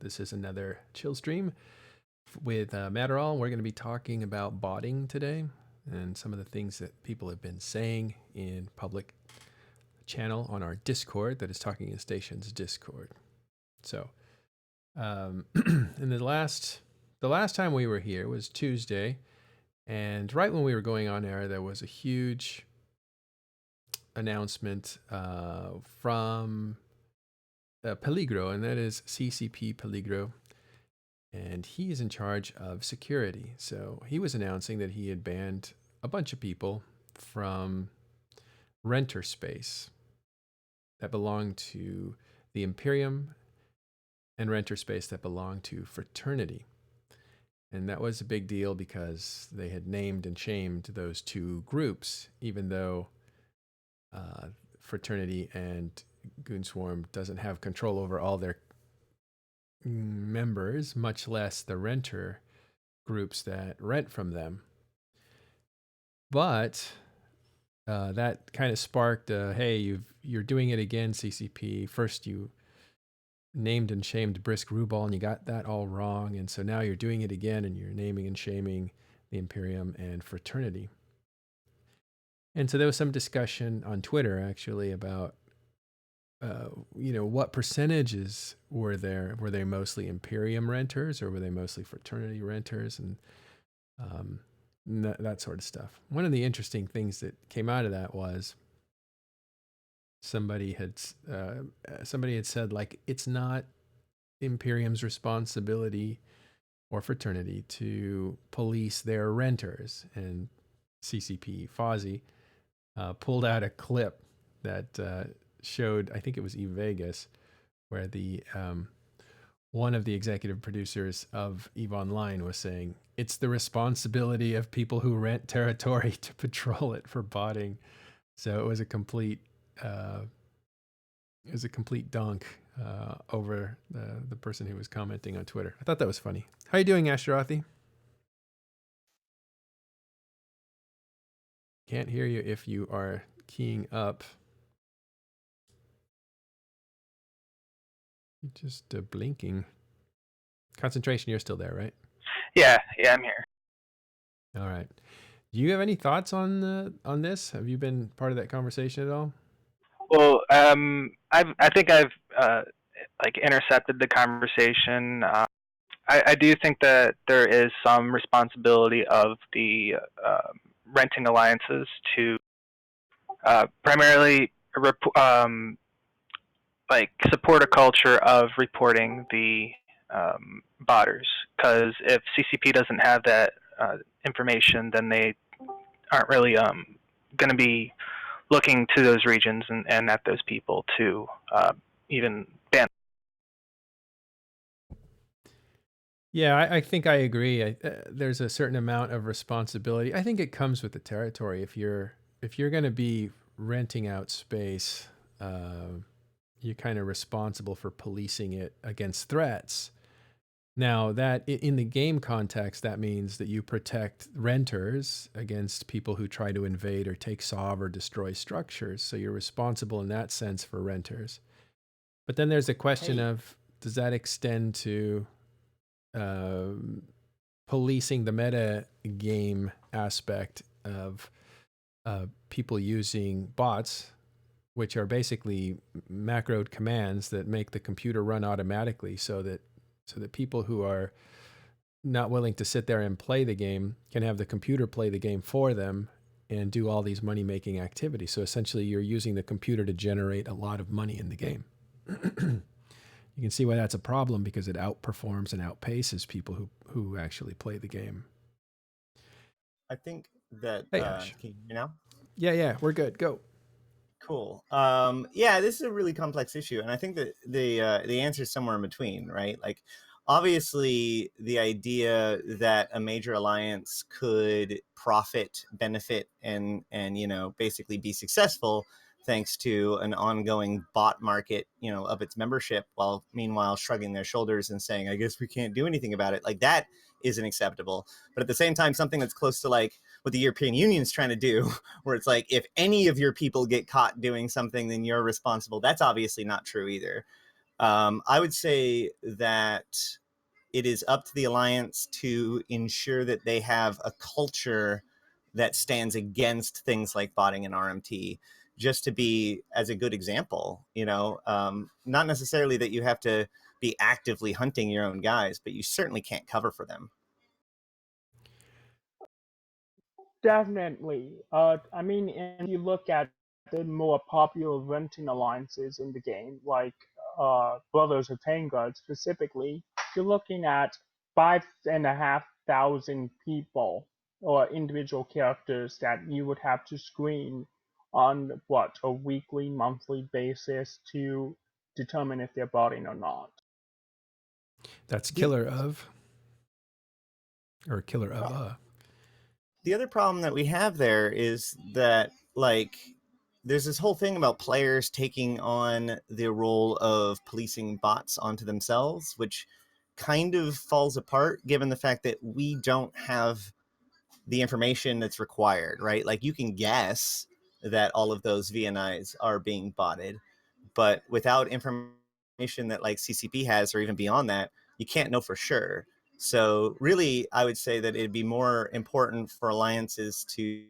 This is another chill stream with Matterall. We're going to be talking about botting today and some of the things that people have been saying in public channel on our Discord, that is Talking in Stations Discord. So, and the last time we were here was Tuesday, and right when we were going on air, there was a huge announcement from Peligro, and that is CCP Peligro, and he is in charge of security. So he was announcing that he had banned a bunch of people from renter space that belonged to the Imperium and renter space that belonged to Fraternity. And that was a big deal because they had named and shamed those two groups, even though Fraternity and Goonswarm doesn't have control over all their members, much less the renter groups that rent from them. But that kind of sparked, hey, you're doing it again, CCP. First you named and shamed Brisk Rubal, and you got that all wrong. And so now you're doing it again, and you're naming and shaming the Imperium and Fraternity. And so there was some discussion on Twitter, actually, about what percentages were there? Were they mostly Imperium renters, or were they mostly Fraternity renters, and that sort of stuff. One of the interesting things that came out of that was somebody had said, like, it's not Imperium's responsibility or Fraternity to police their renters, and CCP Fozzie pulled out a clip that showed, I think it was Eve Vegas, where the one of the executive producers of EVE Online was saying it's the responsibility of people who rent territory to patrol it for botting. So it was a complete dunk over the person who was commenting on Twitter. I thought that was funny. How you doing, Ashtarothi? Can't hear you if you are keying up. You're just blinking. Concentration, you're still there, right? Yeah, I'm here. All right. Do you have any thoughts on this? Have you been part of that conversation at all? Well, I think I've intercepted the conversation. I do think that there is some responsibility of the renting alliances to primarily support a culture of reporting the botters, because if CCP doesn't have that information, then they aren't really going to be looking to those regions and at those people to even ban. Yeah, I think I agree. There's a certain amount of responsibility. I think it comes with the territory. If you're going to be renting out space, you're kind of responsible for policing it against threats. Now, that in the game context, that means that you protect renters against people who try to invade or take sov or destroy structures. So you're responsible in that sense for renters. But then there's a question of, does that extend to policing the meta game aspect of people using bots, which are basically macroed commands that make the computer run automatically, so that people who are not willing to sit there and play the game can have the computer play the game for them and do all these money-making activities. So essentially, you're using the computer to generate a lot of money in the game. You can see why that's a problem, because it outperforms and outpaces people who actually play the game. I think that... Hey, Ash. Can you hear me now? Yeah, we're good. Go. Cool. Yeah, this is a really complex issue, and I think that the answer is somewhere in between, right? Like, obviously, the idea that a major alliance could profit, benefit, and basically be successful thanks to an ongoing bot market, of its membership, while meanwhile shrugging their shoulders and saying, I guess we can't do anything about it. Like, that isn't acceptable. But at the same time, something that's close to like what the European Union is trying to do, where it's like, if any of your people get caught doing something, then you're responsible. That's obviously not true either. I would say that it is up to the Alliance to ensure that they have a culture that stands against things like botting and RMT, just to be as a good example, not necessarily that you have to be actively hunting your own guys, but you certainly can't cover for them. Definitely. I mean, if you look at the more popular renting alliances in the game, like Brothers of Vanguard specifically, you're looking at 5,500 people or individual characters that you would have to screen on a weekly, monthly basis to determine if they're botting or not. That's Killah of. The other problem that we have there is that, like, there's this whole thing about players taking on the role of policing bots onto themselves, which kind of falls apart given the fact that we don't have the information that's required, right? Like, you can guess that all of those VNIs are being botted, but without information that like CCP has, or even beyond that, you can't know for sure. So really, I would say that it'd be more important for alliances to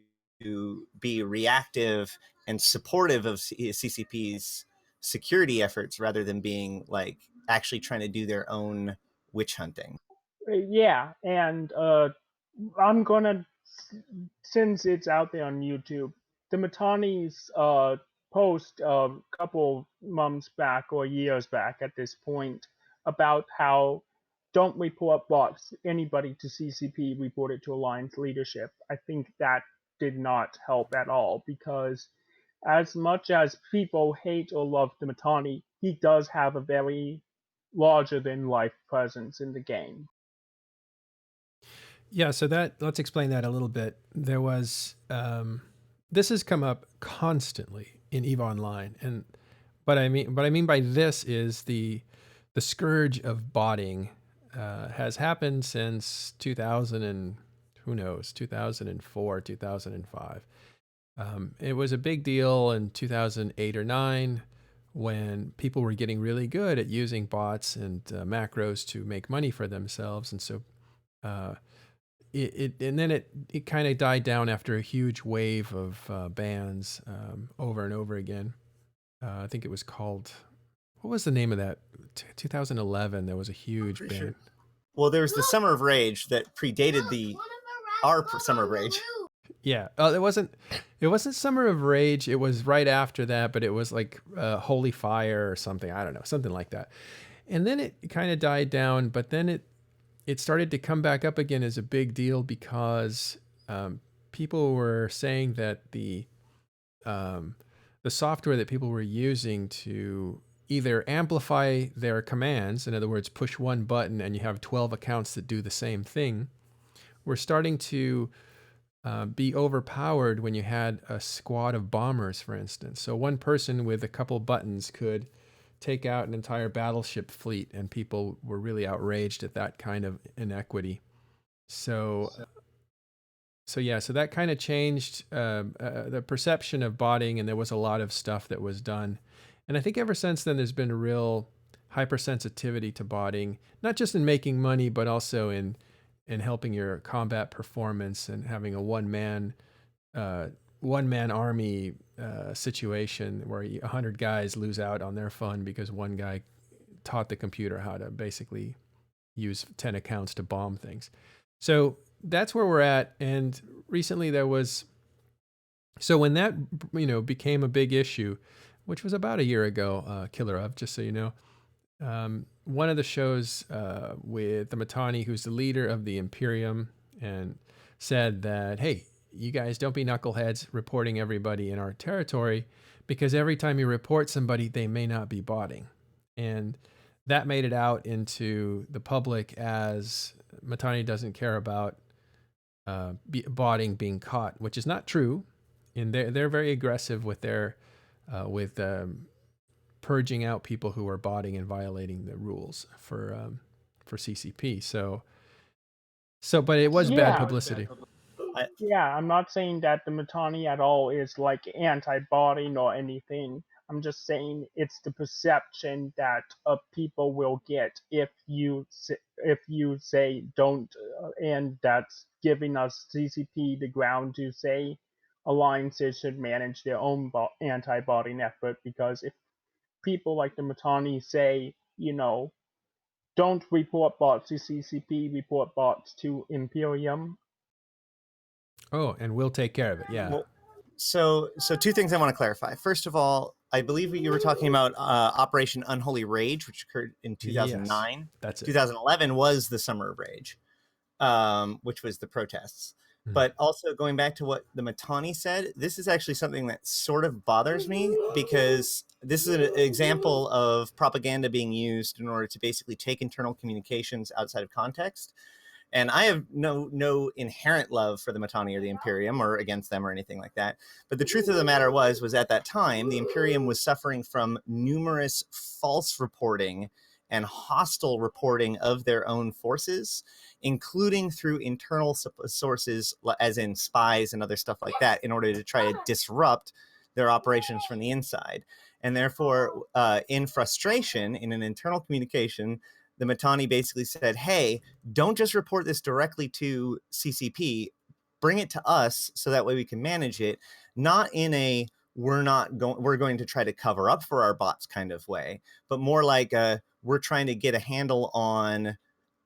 be reactive and supportive of CCP's security efforts rather than being like actually trying to do their own witch hunting. Yeah, and I'm gonna, since it's out there on YouTube, the Matani's post a couple months back or years back at this point about how don't report bots, anybody to CCP, report it to Alliance leadership. I think that did not help at all, because as much as people hate or love the Matani, he does have a very larger than life presence in the game. Yeah, so let's explain that a little bit. There was this has come up constantly in EVE Online, and what I mean by this is the scourge of botting has happened since 2000 and who knows 2004, 2005. It was a big deal in 2008 or 9 when people were getting really good at using bots and macros to make money for themselves, and so and then it kind of died down after a huge wave of bans over and over again. I think it was called, what was the name of that? 2011. There was a huge ban. Sure. Well, there was the Summer of Rage that predated our Summer of Rage. Yeah, it wasn't Summer of Rage. It was right after that, but it was like Holy Fire or something. I don't know, something like that. And then it kind of died down, but then it started to come back up again as a big deal because people were saying that the software that people were using to either amplify their commands, in other words, push one button and you have 12 accounts that do the same thing, were starting to be overpowered when you had a squad of bombers, for instance. So one person with a couple buttons could take out an entire battleship fleet, and people were really outraged at that kind of inequity. So that kind of changed the perception of botting, and there was a lot of stuff that was done. And I think ever since then, there's been a real hypersensitivity to botting, not just in making money, but also in helping your combat performance and having a one-man army situation where 100 guys lose out on their fun because one guy taught the computer how to basically use 10 accounts to bomb things. So that's where we're at. And recently so when that became a big issue, which was about a year ago, Killah of, just so you know, one of the shows with the Matani, who's the leader of the Imperium, and said that, hey, you guys don't be knuckleheads reporting everybody in our territory, because every time you report somebody, they may not be botting. And that made it out into the public as Matani doesn't care about botting being caught, which is not true. And they're very aggressive with their purging out people who are botting and violating the rules for CCP. But it was bad publicity. Yeah, I'm not saying that the Matani at all is like anti-botting or anything. I'm just saying it's the perception that people will get if you say don't, and that's giving us CCP the ground to say alliances should manage their own anti-botting effort, because if people like the Matani say, don't report bots to CCP, report bots to Imperium. Oh, and we'll take care of it. Yeah. Well, so two things I want to clarify. First of all, I believe you were talking about Operation Unholy Rage, which occurred in 2009. Yes, that's it. 2011 was the Summer of Rage, which was the protests. Hmm. But also going back to what the Matani said, this is actually something that sort of bothers me, because this is an example of propaganda being used in order to basically take internal communications outside of context. And I have no inherent love for the Matani or the Imperium or against them or anything like that. But the truth of the matter was at that time, the Imperium was suffering from numerous false reporting and hostile reporting of their own forces, including through internal sources, as in spies and other stuff like that, in order to try to disrupt their operations from the inside. And therefore, in frustration, in an internal communication, the Matani basically said, hey, don't just report this directly to CCP, bring it to us so that way we can manage it, not in a we're going to try to cover up for our bots kind of way, but more like we're trying to get a handle on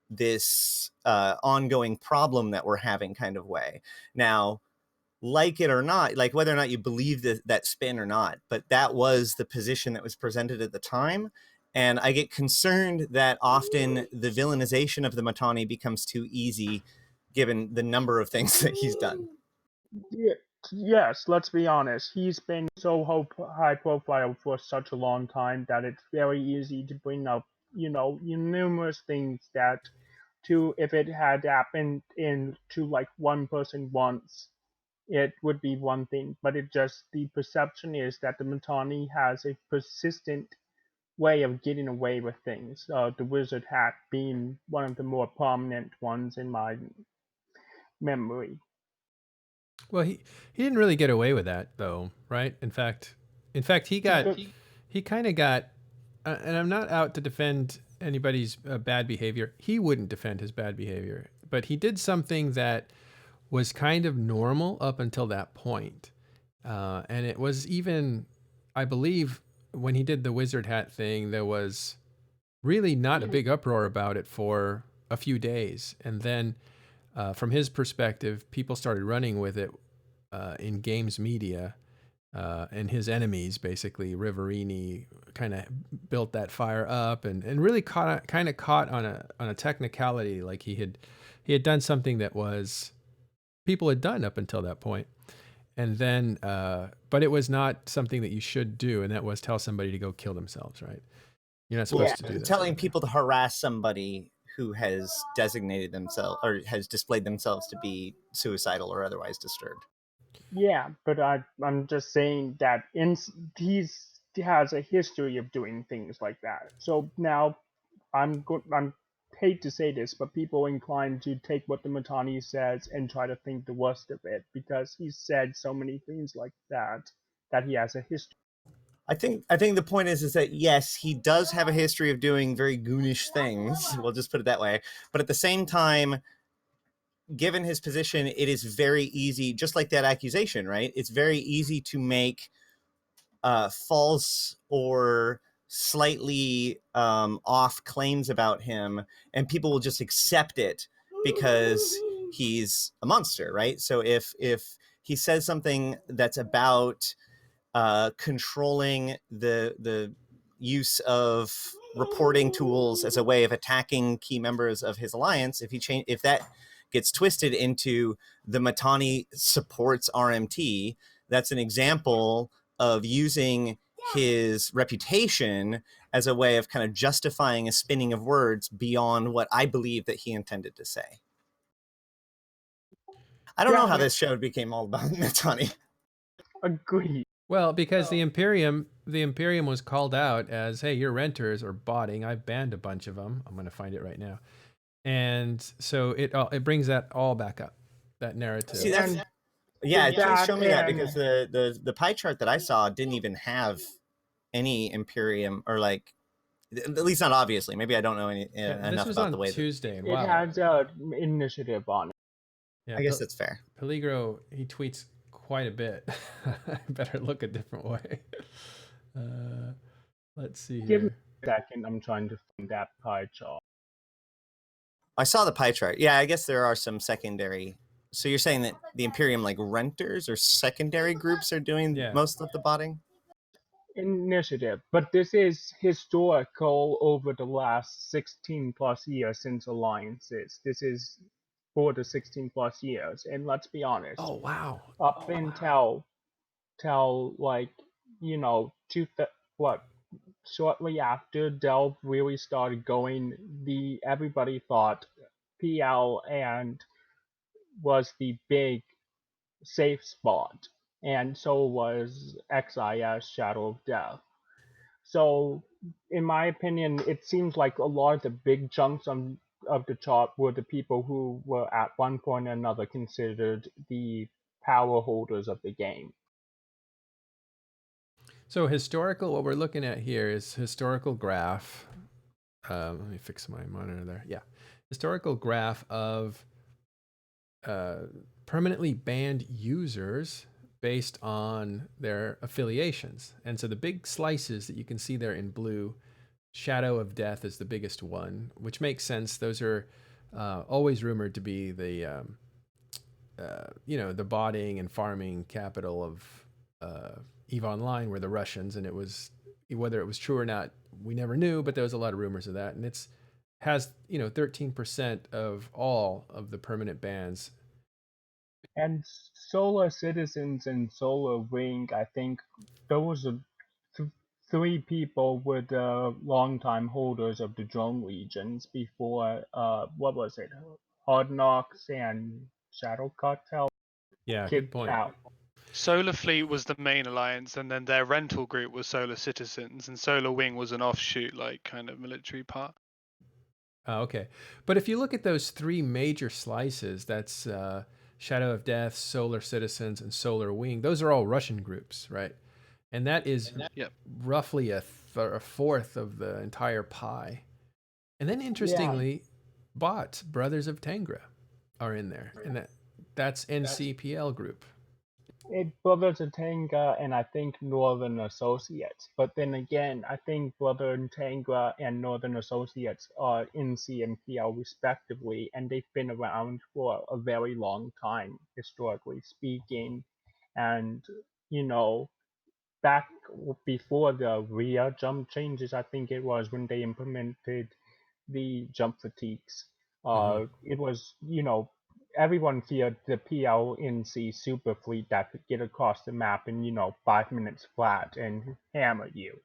this ongoing problem that we're having kind of way. Now, like it or not, like whether or not you believe that spin or not, but that was the position that was presented at the time. And I get concerned that often the villainization of the Matani becomes too easy, given the number of things that he's done. Yes, let's be honest. He's been so high profile for such a long time that it's very easy to bring up, numerous things that, if it had happened to like one person once, it would be one thing. But the perception is that the Matani has a persistent way of getting away with things. The wizard hat being one of the more prominent ones in my memory. Well, he didn't really get away with that though, right? In fact, he kind of got, and I'm not out to defend anybody's bad behavior. He wouldn't defend his bad behavior, but he did something that was kind of normal up until that point. And it was even, I believe, when he did the wizard hat thing, there was really not a big uproar about it for a few days. And then from his perspective, people started running with it in games media, and his enemies, basically Riverini, kind of built that fire up and really caught on a technicality, like he had done something that was people had done up until that point. And then, but it was not something that you should do, and that was tell somebody to go kill themselves, right? You're not supposed to do that. Telling people to harass somebody who has designated themselves or has displayed themselves to be suicidal or otherwise disturbed. Yeah, but I'm just saying that he has a history of doing things like that. So now I'm hate to say this, but people are inclined to take what the Matani says and try to think the worst of it, because he said so many things like that he has a history. I think the point is that yes, he does have a history of doing very goonish things. We'll just put it that way. But at the same time, given his position, it is very easy, just like that accusation, right? It's very easy to make false or slightly off claims about him, and people will just accept it because he's a monster, right? So if he says something that's about controlling the use of reporting tools as a way of attacking key members of his alliance, if that gets twisted into the Matani supports RMT, that's an example of using his reputation as a way of kind of justifying a spinning of words beyond what I believe that he intended to say. I don't know how this show became all about Matani. Agreed. Well, because the Imperium was called out as, hey, your renters are botting. I've banned a bunch of them. I'm going to find it right now. And so it brings that all back up, that narrative. See, please show me that, because the pie chart that I saw didn't even have any Imperium, or like, at least not obviously. Maybe I don't know This enough was about on the way that. Tuesday, and It wow. has initiative on it. Yeah, I guess that's fair. Peligro, he tweets quite a bit. I better look a different way. Let's see Give me here. a second. I'm trying to find that pie chart. I saw the pie chart. Yeah, I guess there are some secondary. So you're saying that the Imperium, like, renters or secondary groups are doing Yeah. most of the botting? Initiative, but this is historical over the last 16 plus years since alliances. This is for the 16 plus years, and let's be honest. Oh wow. Up until like shortly after Delve really started going, everybody thought PL and was the big safe spot, and so was XIS Shadow of Death. So, in my opinion, it seems like a lot of the big chunks of the chart were the people who were at one point or another considered the power holders of the game. So historical, what we're looking at here is historical graph. Let me fix my monitor there. Yeah. Historical graph of permanently banned users based on their affiliations. And so the big slices that you can see there in blue, Shadow of Death is the biggest one, which makes sense. Those are always rumored to be the, the botting and farming capital of EVE Online were the Russians. And it was, whether it was true or not, we never knew, but there was a lot of rumors of that. And it's has 13% of all of the permanent bans. And Solar Citizens and Solar Wing, I think those are three people were the longtime holders of the drone regions before, what was it, Hard Knocks and Shadow Cartel Yeah, good kicked point. out. Solar Fleet was the main alliance, and then their rental group was Solar Citizens, and Solar Wing was an offshoot, like kind of military part. Oh, okay. But if you look at those three major slices, that's Shadow of Death, Solar Citizens, and Solar Wing, those are all Russian groups, right? And that is Yep. roughly a fourth of the entire pie. And then interestingly, bots, Brothers of Tangra, are in there. And that's NCPL group. It Brothers Tangra and I think Northern Associates. But then again, I think Brother Tangra and Northern Associates are in CMPL respectively, and they've been around for a very long time, historically speaking. And, back before the rear jump changes, I think it was when they implemented the jump fatigues. It was, everyone feared the PLNC super fleet that could get across the map in, 5 minutes flat and hammer you.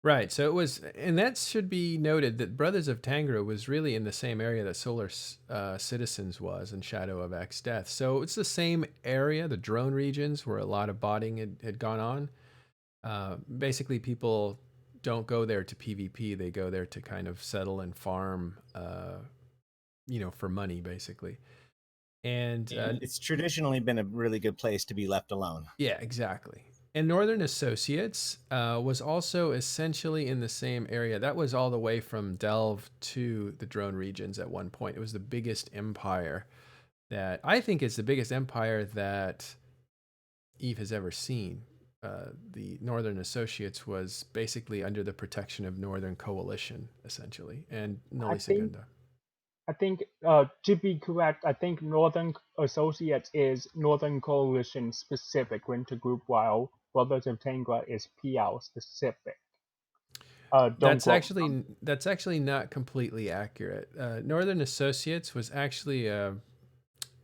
Right. So it was, and that should be noted that Brothers of Tangra was really in the same area that Solar Citizens was in Shadow of X Death. So it's the same area, the drone regions where a lot of botting had gone on. Basically, people don't go there to PvP; they go there to kind of settle and farm, for money, basically. And It's traditionally been a really good place to be left alone. yeah, exactly. And Northern Associates was also essentially in the same area. That was all the way from Delve to the drone regions at one point. It was the biggest empire that I think is the biggest empire that EVE has ever seen. The Northern Associates was basically under the protection of Northern Coalition, essentially, and Nulli Segunda. I think, to be correct, I think Northern Associates is Northern Coalition specific winter group, while Brothers of Tangra is PL specific. That's actually not completely accurate. Northern Associates was actually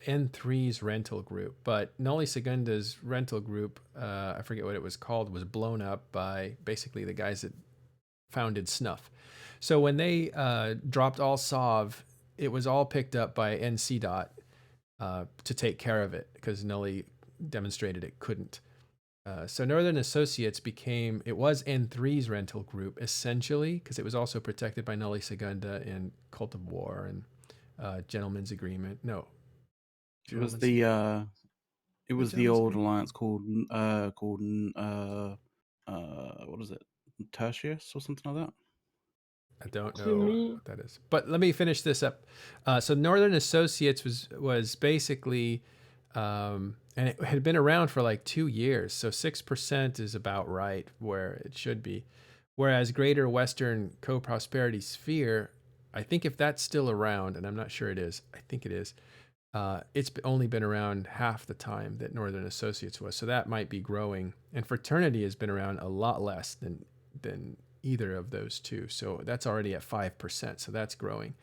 N3's rental group, but Nulli Segunda's rental group, I forget what it was called, was blown up by basically the guys that founded Snuff. So when they dropped all SOV, it was all picked up by NC Dot to take care of it because Nulli demonstrated it couldn't. So Northern Associates was N3's rental group essentially because it was also protected by Nulli Segunda and Cult of War and Gentleman's Agreement. No, it was the old alliance called what is it, Tertius or something like that? I don't To know me, what that is. But let me finish this up. So Northern Associates was basically, and it had been around for like 2 years. So 6% is about right where it should be. Whereas Greater Western Co-Prosperity Sphere, I think if that's still around, and I'm not sure it is, I think it is, it's only been around half the time that Northern Associates was. So that might be growing. And Fraternity has been around a lot less than either of those two. So that's already at 5%. So that's growing.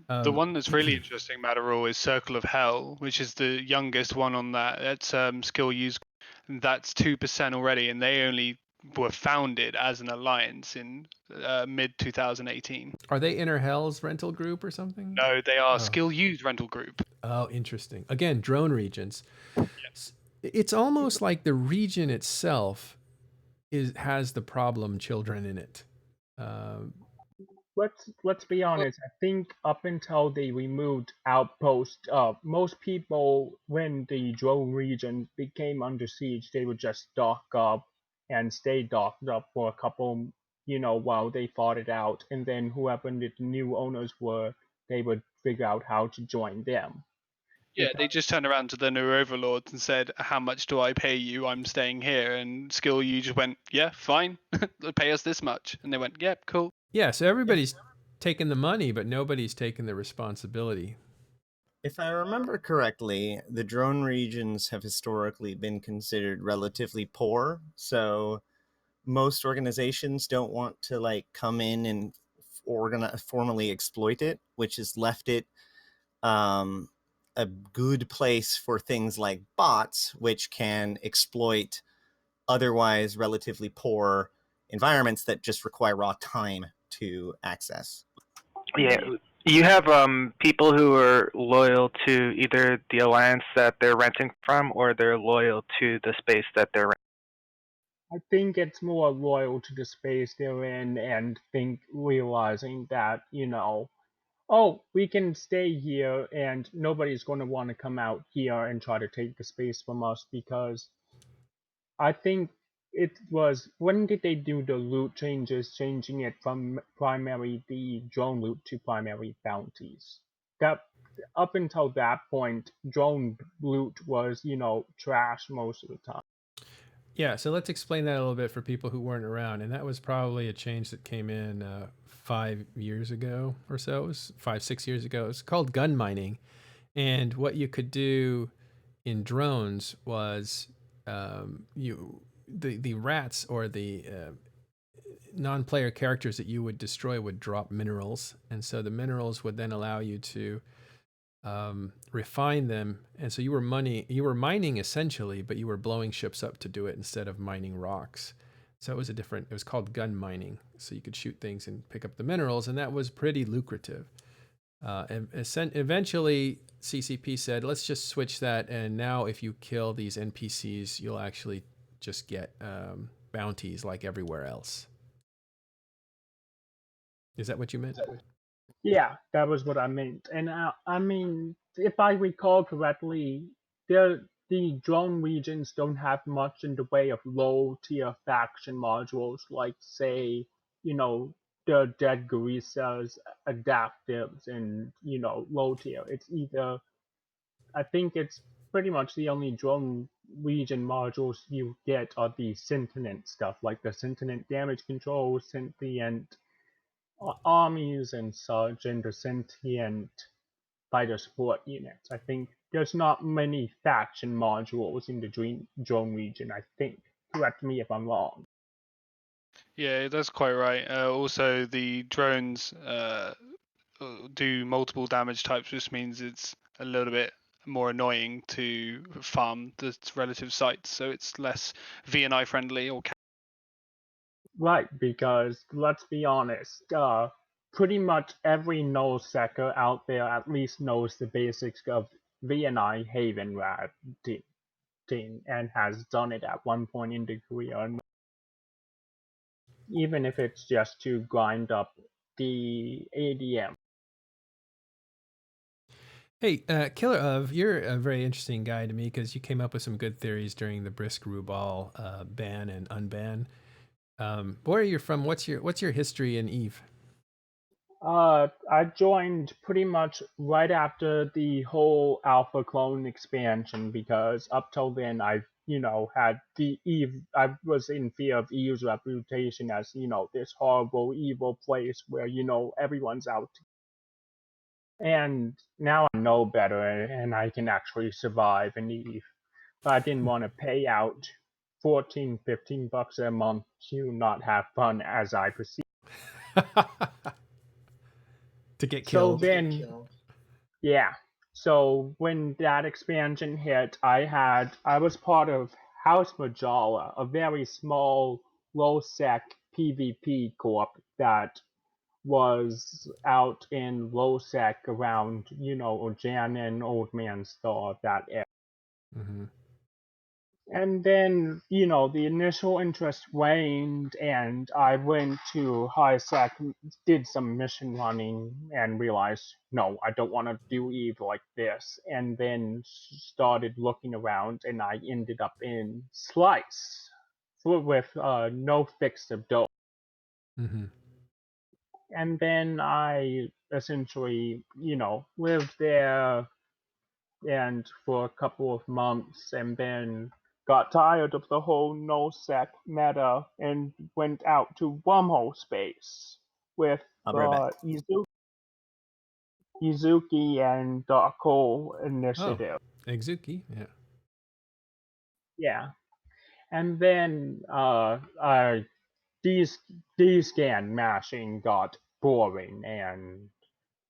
The one that's really interesting, Matterall, is Circle of Hell, which is the youngest one on that. That's skill use. That's 2% already, and they only were founded as an alliance in mid 2018. Are they Inner Hell's rental group or something? No, they are Oh. skill use rental group. Oh, interesting. Again, drone regions. It's almost like the region itself has the problem children in it. let's be honest. I think up until they removed Outpost, most people, when the drone region became under siege, they would just dock up and stay docked up for a couple, while they fought it out, and then whoever the new owners were, they would figure out how to join them. Yeah, they just turned around to the new overlords and said, "How much do I pay you? I'm staying here." And Skill U just went, "Yeah, fine, pay us this much." And they went, "Yep, yeah, cool." Yeah, so everybody's taking the money, but nobody's taking the responsibility. If I remember correctly, the drone regions have historically been considered relatively poor. So most organizations don't want to like come in and formally exploit it, which has left it a good place for things like bots, which can exploit otherwise relatively poor environments that just require raw time to access. Yeah, you have people who are loyal to either the alliance that they're renting from, or they're loyal to the space that they're renting. I think it's more loyal to the space they're in, and realizing that, oh, we can stay here and nobody's going to want to come out here and try to take the space from us, because I think it was, when did they do the loot changes, changing it from primary the drone loot to primary bounties? That up until that point, drone loot was, trash most of the time. Yeah, so let's explain that a little bit for people who weren't around. And that was probably a change that came in 5 years ago or so. It was 5-6 years ago. It's called gun mining. And what you could do in drones was the rats or the non-player characters that you would destroy would drop minerals. And so the minerals would then allow you to refine them, and so you were mining essentially, but you were blowing ships up to do it instead of mining rocks. So it was called gun mining. So you could shoot things and pick up the minerals, and that was pretty lucrative. And eventually CCP said, let's just switch that, and now if you kill these NPCs, you'll actually just get bounties like everywhere else. Is that what you meant? Yeah, that was what I meant. And I mean, if I recall correctly, the drone regions don't have much in the way of low tier faction modules, like, say, the Dead Gorisas, Adaptives, and, low tier. It's either, I think it's pretty much the only drone region modules you get are the sentient stuff, like the sentient damage control, sentient armies and such, and the sentient fighter support units. I think there's not many faction modules in the drone region, I think. Correct me if I'm wrong. Yeah, that's quite right. Also, the drones do multiple damage types, which means it's a little bit more annoying to farm the relative sites, so it's less VNI friendly or. Right, because let's be honest, pretty much every null secker out there at least knows the basics of VNI Haven team and has done it at one point in the career, even if it's just to grind up the ADM. Hey, Killah, you're a very interesting guy to me because you came up with some good theories during the Brisk Rubal ban and unban. Where are you from? What's your history in Eve? I joined pretty much right after the whole Alpha Clone expansion because up till then I, had the Eve. I was in fear of Eve's reputation as, this horrible, evil place where, everyone's out. And now I know better and I can actually survive in Eve. But I didn't want to pay out 14, 15 bucks a month to not have fun as I perceive. To get So killed. then, yeah. So when that expansion hit, I was part of House Majala, a very small, low-sec PvP corp that was out in low-sec around, Ojana and Old Man Star, that area. Mm-hmm. And then, the initial interest waned, and I went to high sec, did some mission running, and realized, no, I don't want to do Eve like this. And then started looking around, and I ended up in Slice with no fix of dope. Mm-hmm. And then I essentially, lived there and for a couple of months, and then got tired of the whole no-sec meta and went out to wormhole space with I'll be right back. Izuki and Dark Hole Initiative. Exuki, yeah. Yeah. And then D-scan mashing got boring, and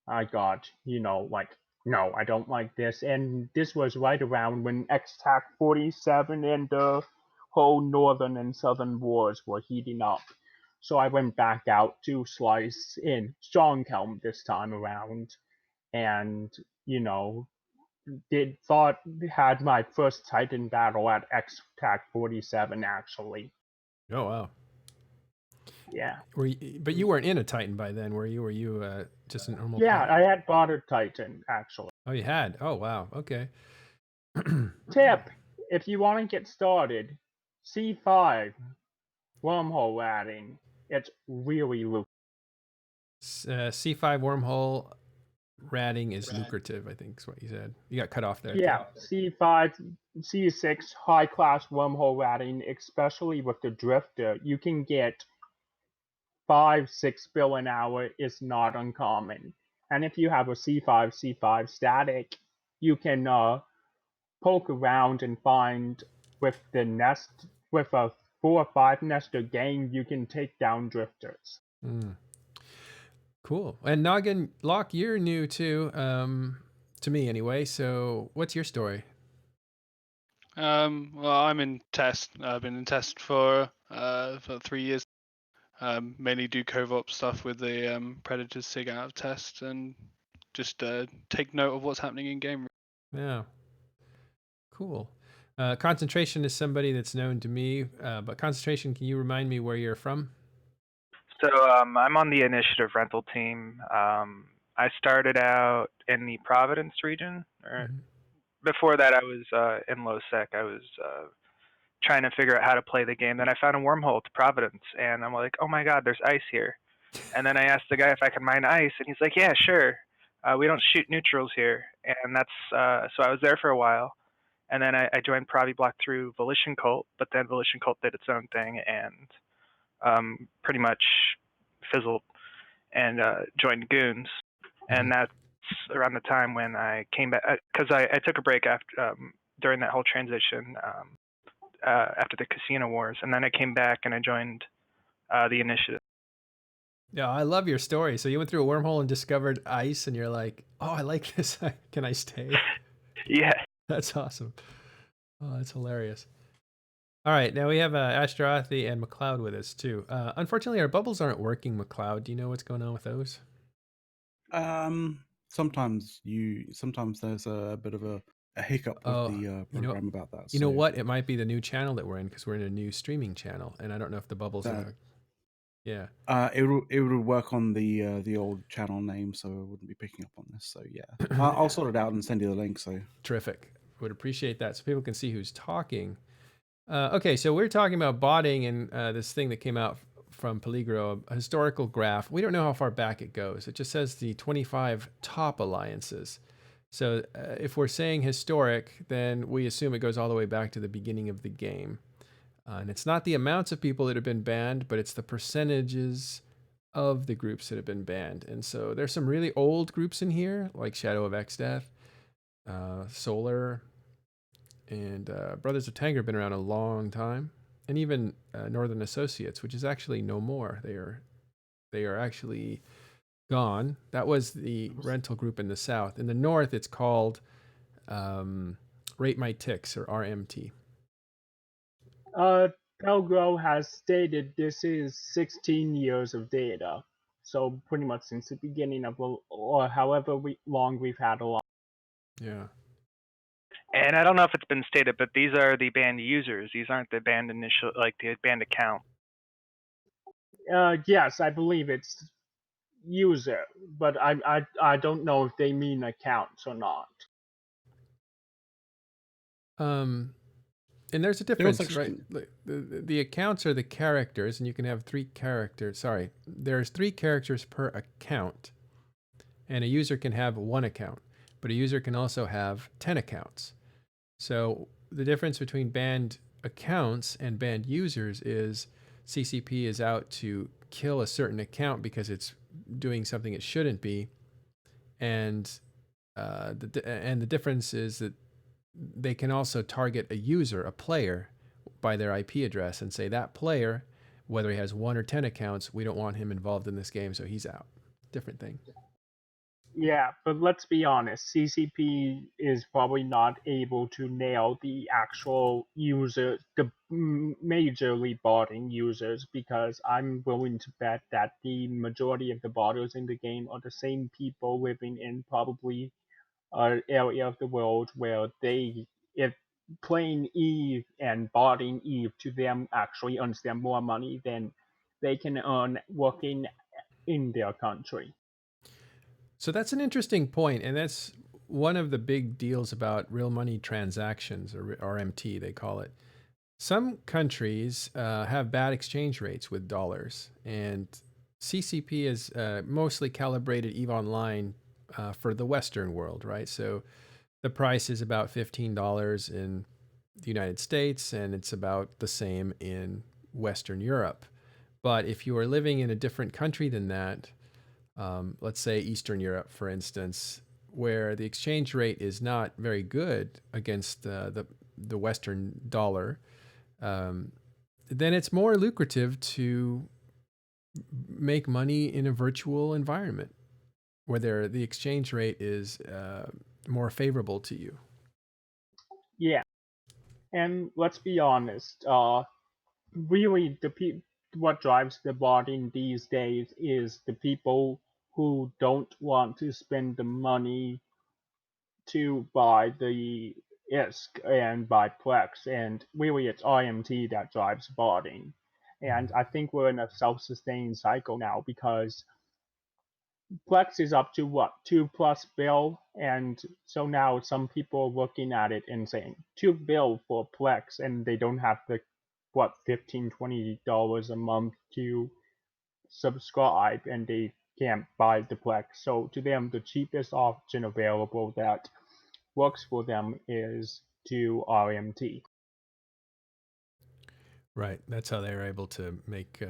I got, no, I don't like this. And this was right around when X-TAC 47 and the whole Northern and Southern wars were heating up. So I went back out to Slice in Stronghelm this time around, and, had my first Titan battle at X-TAC 47 actually. Oh wow. Yeah. But you weren't in a Titan by then, were you? Were you just a normal Yeah, player? I had bought a Titan actually. Oh, you had. Oh wow. Okay. Tip: if you want to get started, C5 wormhole adding. It's really lucrative. C5 wormhole ratting is lucrative, I think is what you said. You got cut off there. Yeah, C5, C6 high class wormhole ratting, especially with the drifter, you can get 5-6 bill an hour is not uncommon. And if you have a C5 static, you can poke around and find with a 4 or 5 nester game, you can take down drifters. Mm. Cool. And Noggin Locke, you're new too, to me anyway. So what's your story? Well, I'm in test. I've been in test for 3 years. Mainly do covop stuff with the predators to get out of test and just take note of what's happening in game. Yeah. Cool. Concentration is somebody that's known to me, but Concentration, can you remind me where you're from? So I'm on the initiative rental team. I started out in the Providence region. Before that, I was in low sec. I was trying to figure out how to play the game. Then I found a wormhole to Providence, and I'm like, oh my god, there's ice here. And then I asked the guy if I could mine ice, and he's like, yeah, sure. We don't shoot neutrals here, and that's so I was there for a while. And then I joined Provi Block through Volition Cult, but then Volition Cult did its own thing and pretty much fizzled and joined Goons. And that's around the time when I came back, because I took a break after during that whole transition after the Casino Wars, and then I came back and I joined the Initiative. Yeah, I love your story. So you went through a wormhole and discovered ice, and you're like, "Oh, I like this. Can I stay?" Yeah. That's awesome. Oh, that's hilarious. All right, now we have Ashtarothi and McLeod with us too. Unfortunately, our bubbles aren't working. McLeod, do you know what's going on with those? Sometimes there's a bit of a hiccup with the program about that. You know what? It might be the new channel that we're in because we're in a new streaming channel, and I don't know if the bubbles are. Yeah. It would work on the old channel name, so I wouldn't be picking up on this. So yeah, I'll sort it out and send you the link. So terrific. Would appreciate that so people can see who's talking. Okay, so we're talking about botting and this thing that came out from Peligro, a historical graph. We don't know how far back it goes. It just says the 25 top alliances. So if we're saying historic, then we assume it goes all the way back to the beginning of the game. And it's not the amounts of people that have been banned, but it's the percentages of the groups that have been banned. And so there's some really old groups in here, like Shadow of Exdeath, Solar, and Brothers of Tanger have been around a long time, and even Northern Associates, which is actually no more. They are actually gone. That was the rental group in the south. In the north, it's called Rate My Ticks, or RMT. Pelgro has stated this is 16 years of data, so pretty much since the beginning of or however long we've had a lot. Yeah. And I don't know if it's been stated, but these are the banned users. These aren't the banned initial, like the banned account. Yes, I believe it's user, but I don't know if they mean accounts or not. And there's a There was difference, right? actually- The accounts are the characters, and you can have 3 characters. Sorry, there's 3 characters per account, and a user can have 1 account, but a user can also have 10 accounts. So the difference between banned accounts and banned users is CCP is out to kill a certain account because it's doing something it shouldn't be, and the difference is that they can also target a user, a player, by their IP address and say that player, whether he has 1 or 10 accounts, we don't want him involved in this game, so he's out. Different thing. Yeah, but let's be honest, CCP is probably not able to nail the actual user, the majorly botting users, because I'm willing to bet that the majority of the botters in the game are the same people living in probably an area of the world where if playing Eve and botting Eve to them actually earns them more money than they can earn working in their country. So that's an interesting point, and that's one of the big deals about real money transactions, or RMT, they call it. Some countries have bad exchange rates with dollars, and CCP is mostly calibrated EVE Online for the Western world, right? So the price is about $15 in the United States, and it's about the same in Western Europe. But if you are living in a different country than that, let's say Eastern Europe, for instance, where the exchange rate is not very good against the Western dollar, then it's more lucrative to make money in a virtual environment where the exchange rate is more favorable to you. Yeah, and let's be honest, really what drives the botting these days is the people who don't want to spend the money to buy the ISK and buy Plex, and really it's IMT that drives botting. And I think we're in a self-sustaining cycle now because Plex is up to what, 2+ bill, and so now some people are looking at it and saying 2 bill for Plex, and they don't have the what, $15-20 a month to subscribe, and they can't buy the Plex. So to them, the cheapest option available that works for them is to RMT. Right. That's how they're able to make.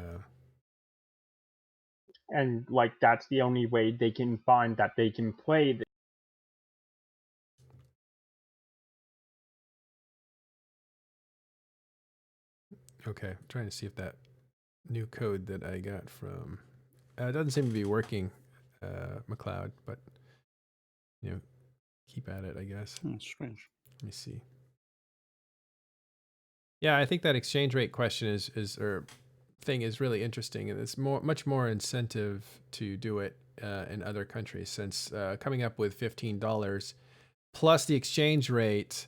And like that's the only way they can find that they can play the Okay, I'm trying to see if that new code that I got from it doesn't seem to be working, McLeod, but keep at it, I guess. Strange. Let me see. Yeah, I think that exchange rate question is or thing is really interesting, and it's much more incentive to do it in other countries, since coming up with $15 plus the exchange rate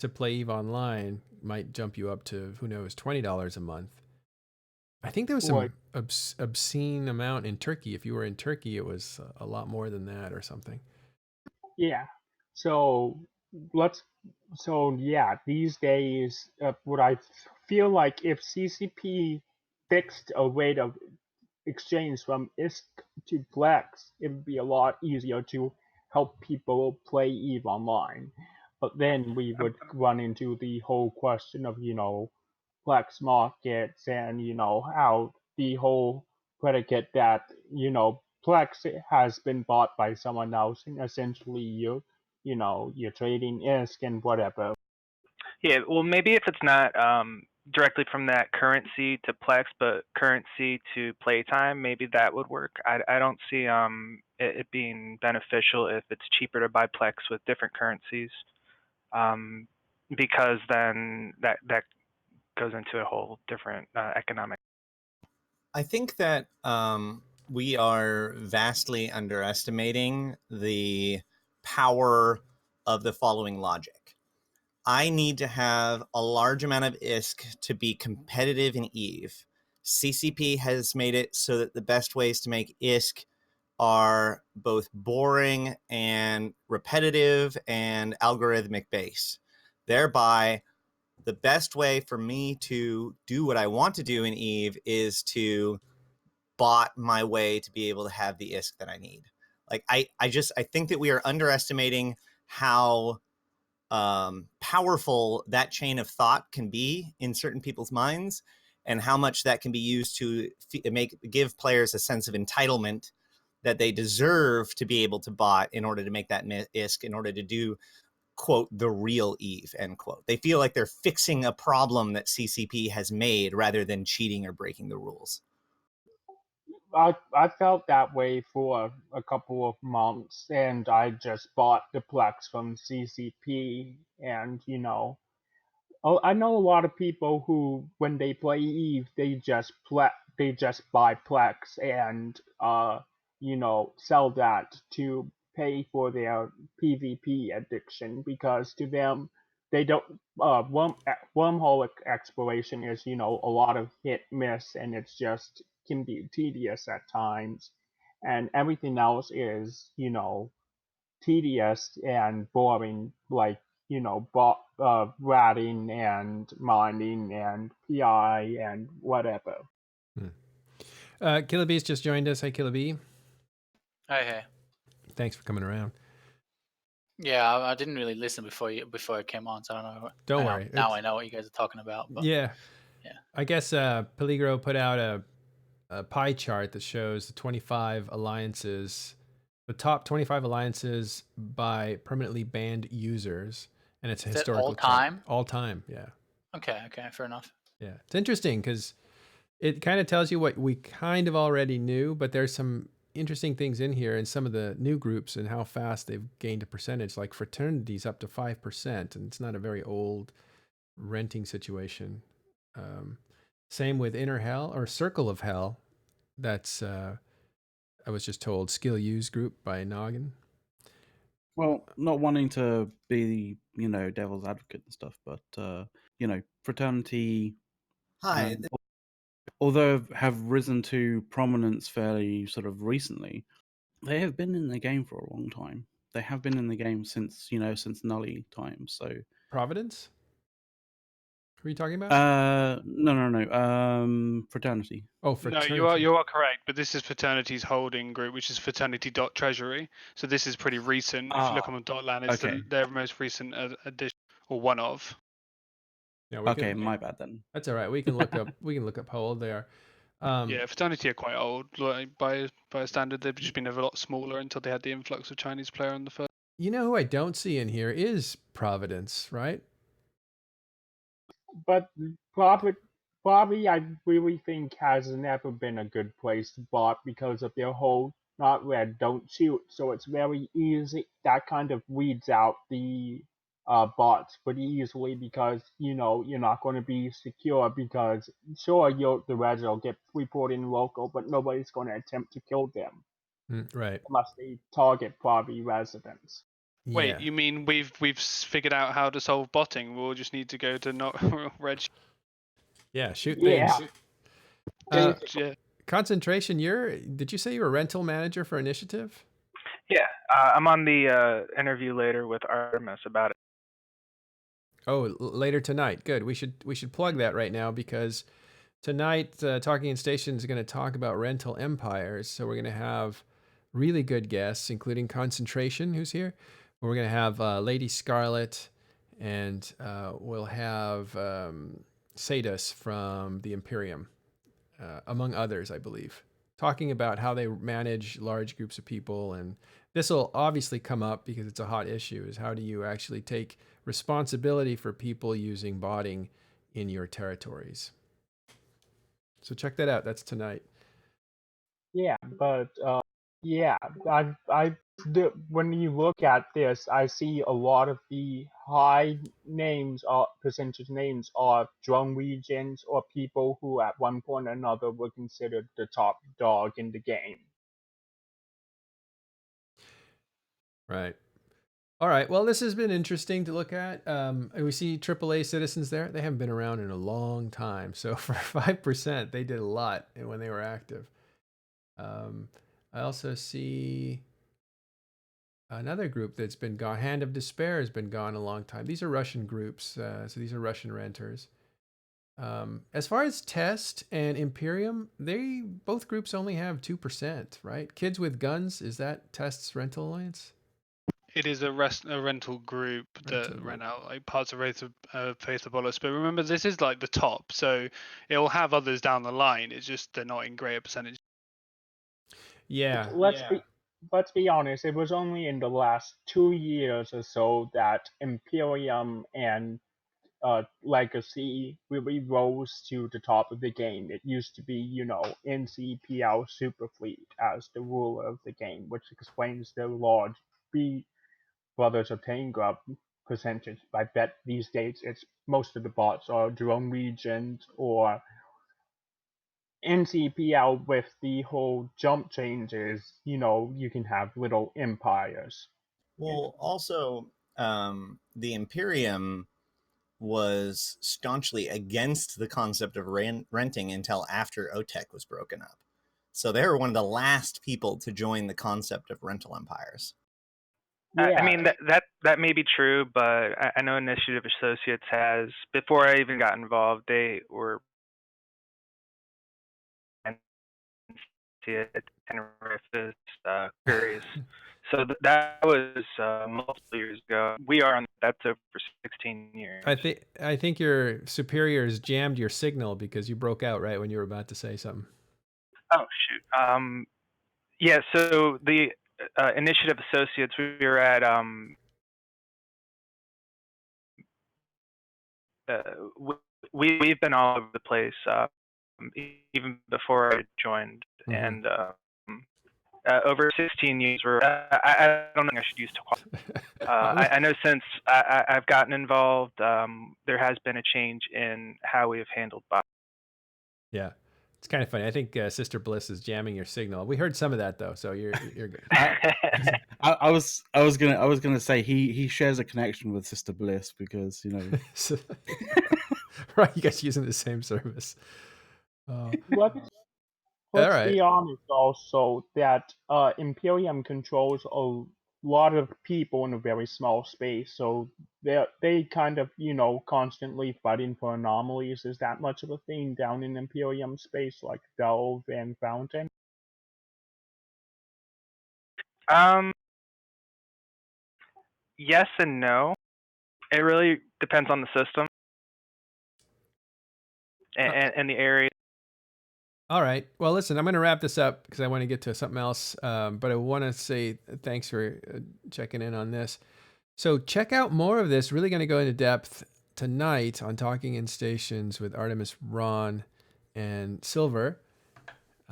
to play EVE Online might jump you up to, who knows, $20 a month. I think there was some obscene amount in Turkey. If you were in Turkey, it was a lot more than that or something. Yeah. So these days, what I feel like if CCP fixed a way to exchange from ISK to Plex, it would be a lot easier to help people play EVE online. But then we would run into the whole question of, Plex markets and, how the whole predicate that, Plex has been bought by someone else and essentially you're trading ISK and whatever. Yeah, well, maybe if it's not directly from that currency to Plex, but currency to playtime, maybe that would work. I don't see it being beneficial if it's cheaper to buy Plex with different currencies, because then that goes into a whole different economic. I think that we are vastly underestimating the power of the following logic. I need to have a large amount of ISK to be competitive in EVE. CCP has made it so that the best ways to make ISK are both boring and repetitive and algorithmic based. Thereby, the best way for me to do what I want to do in EVE is to bot my way to be able to have the ISK that I need. Like I think that we are underestimating how powerful that chain of thought can be in certain people's minds, and how much that can be used to give players a sense of entitlement that they deserve to be able to bot in order to make that ISK, in order to do, quote, the real EVE, end quote. They feel like they're fixing a problem that CCP has made rather than cheating or breaking the rules. I felt that way for a couple of months, and I just bought the Plex from CCP, and I know a lot of people who, when they play EVE, they just buy Plex and sell that to pay for their PvP addiction, because to them they don't wormhole exploration is a lot of hit miss, and it's just can be tedious at times, and everything else is tedious and boring, like ratting and mining and PI and whatever. Killah Bee's just joined us. Hi, Killah Bee. Hey. Thanks for coming around. Yeah, I didn't really listen before I came on, so I don't know. Don't worry. Now I know what you guys are talking about. But yeah. I guess Peligro put out a pie chart that shows the 25 alliances, the top 25 alliances by permanently banned users, and it's a historical all time. Chart. All time, yeah. Okay, fair enough. Yeah, it's interesting because it kind of tells you what we kind of already knew, but there's some interesting things in here, and some of the new groups and how fast they've gained a percentage. Like fraternities up to 5%, and it's not a very old renting situation. Same with Inner Hell or Circle of Hell. That's I was just told Skill Use group by Noggin. Well, not wanting to be devil's advocate and stuff, but fraternity. Hi. Although have risen to prominence fairly sort of recently, they have been in the game for a long time. They have been in the game since Nully times. So Providence? Who are you talking about? No. Fraternity. Oh, fraternity. No, you are correct, but this is Fraternity's holding group, which is fraternity.treasury. So this is pretty recent. If you look on .lan, it's their most recent addition, or one of. Yeah, my bad then. That's all right. We can look up how old they are. Fraternity are quite old. Like, by a standard, they've just been a lot smaller until they had the influx of Chinese player on the first. You know who I don't see in here is Providence, right? But Bobby, I really think has never been a good place to bot because of their whole not red, don't shoot. So it's very easy. That kind of weeds out the bots pretty easily, because you're not going to be secure, because sure the reds will get reported in local, but nobody's going to attempt to kill them. Right. Unless they target Bobby residents. Wait, you mean we've figured out how to solve botting? We'll just need to go to not red. Yeah, shoot things. Yeah. Concentration. Did you say you were a rental manager for Initiative? Yeah, I'm on the interview later with Artemis about it. Oh, later tonight. Good. We should plug that right now because tonight Talking in Station is going to talk about rental empires. So we're going to have really good guests, including Concentration, who's here. We're going to have Lady Scarlet, and we'll have Sadus from the Imperium, among others, I believe, talking about how they manage large groups of people. And this will obviously come up because it's a hot issue, is how do you actually take responsibility for people using botting in your territories. So check that out. That's tonight. Yeah, but when you look at this, I see a lot of the high names or percentage names are drone regions or people who at one point or another were considered the top dog in the game. Right. All right. Well, this has been interesting to look at. We see AAA citizens there. They haven't been around in a long time. So for 5%, they did a lot when they were active. I also see another group that's been gone. Hand of Despair has been gone a long time. These are Russian groups. So these are Russian renters. As far as Test and Imperium, both groups only have 2%, right? Kids with Guns, is that Test's rental alliance? It is a rental group that rent out like parts of Faith of Bolus. But remember, this is like the top, so it will have others down the line. It's just they're not in greater percentage. Yeah. Let's be honest. It was only in the last 2 years or so that Imperium and Legacy really rose to the top of the game. It used to be, NCPL Superfleet as the ruler of the game, which explains the large B Brothers of Tangrub percentage. I bet these days it's most of the bots are drone regions or NCPL with the whole jump changes, you can have little empires. Well, also, the Imperium was staunchly against the concept of renting until after OTEC was broken up. So they were one of the last people to join the concept of rental empires. Yeah. I mean that may be true, but I know Initiative Associates has, before I even got involved, they were Tenerife queries. So that was multiple years ago. We are on that's over 16 years. I think your superiors jammed your signal because you broke out right when you were about to say something. Oh shoot. Yeah. So the Initiative Associates, we were at we've been all over the place even before I joined, and over 16 years. I don't think I should use to. I know since I've gotten involved, there has been a change in how we have handled bots. Yeah. It's kind of funny. I think Sister Bliss is jamming your signal. We heard some of that though, so you're good. I was gonna say he shares a connection with Sister Bliss because right, you guys using the same service. Let's be honest also that Imperium controls a lot of people in a very small space, so they kind of, constantly fighting for anomalies. Is that much of a thing down in Imperium space, like Delve and Fountain? Yes and no. It really depends on the system and the area. All right. Well, listen, I'm going to wrap this up because I want to get to something else. But I want to say thanks for checking in on this. So check out more of this. Really going to go into depth tonight on Talking in Stations with Artemis, Ron, and Silver,